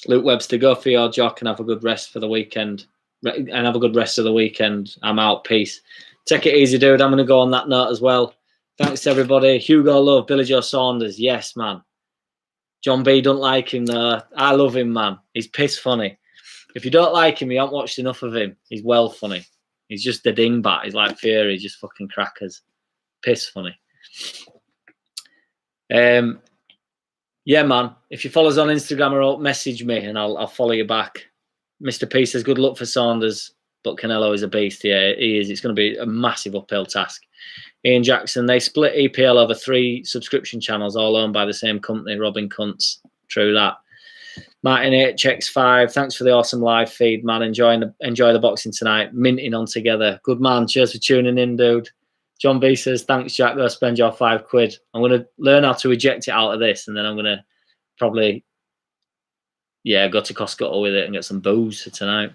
Speaker 1: Luke Webster, go for your jock and have a good rest for the weekend. And have a good rest of the weekend. I'm out. Peace. Take it easy, dude. I'm going to go on that note as well. Thanks, everybody. Hugo Love, Billy Joe Saunders. Yes, man. John B, don't like him, though. I love him, man. He's piss funny. If you don't like him, you haven't watched enough of him. He's well funny. He's just a dingbat. He's like Fury. He's just fucking crackers. Piss funny. Yeah, man. If you follow us on Instagram or message me and I'll follow you back. Mr. P says, good luck for Saunders, but Canelo is a beast. Yeah, he is. It's going to be a massive uphill task. Ian Jackson, they split EPL over 3 subscription channels, all owned by the same company, Robin Cunts. True that. Martin HX5, thanks for the awesome live feed, man. Enjoy the boxing tonight. Minting on together. Good man. Cheers for tuning in, dude. John B says, thanks, Jack. Go spend your £5. I'm going to learn how to eject it out of this, and then I'm going to probably, go to Costco with it and get some booze for tonight.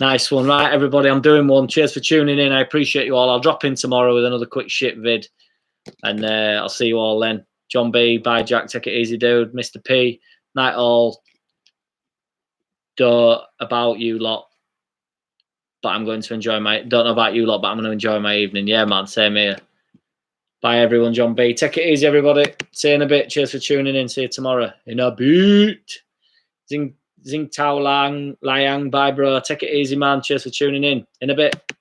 Speaker 1: Nice one. Right, everybody, I'm doing one. Cheers for tuning in. I appreciate you all. I'll drop in tomorrow with another quick shit vid, and I'll see you all then. John B, bye, Jack. Take it easy, dude. Mr. P, night all. Don't about you lot, but I'm going to enjoy don't know about you lot, but I'm going to enjoy my evening. Yeah, man, same here. Bye, everyone. John B. Take it easy, everybody. See you in a bit. Cheers for tuning in. See you tomorrow. In a bit. Zing Tao Liang. Bye, bro. Take it easy, man. Cheers for tuning in. In a bit.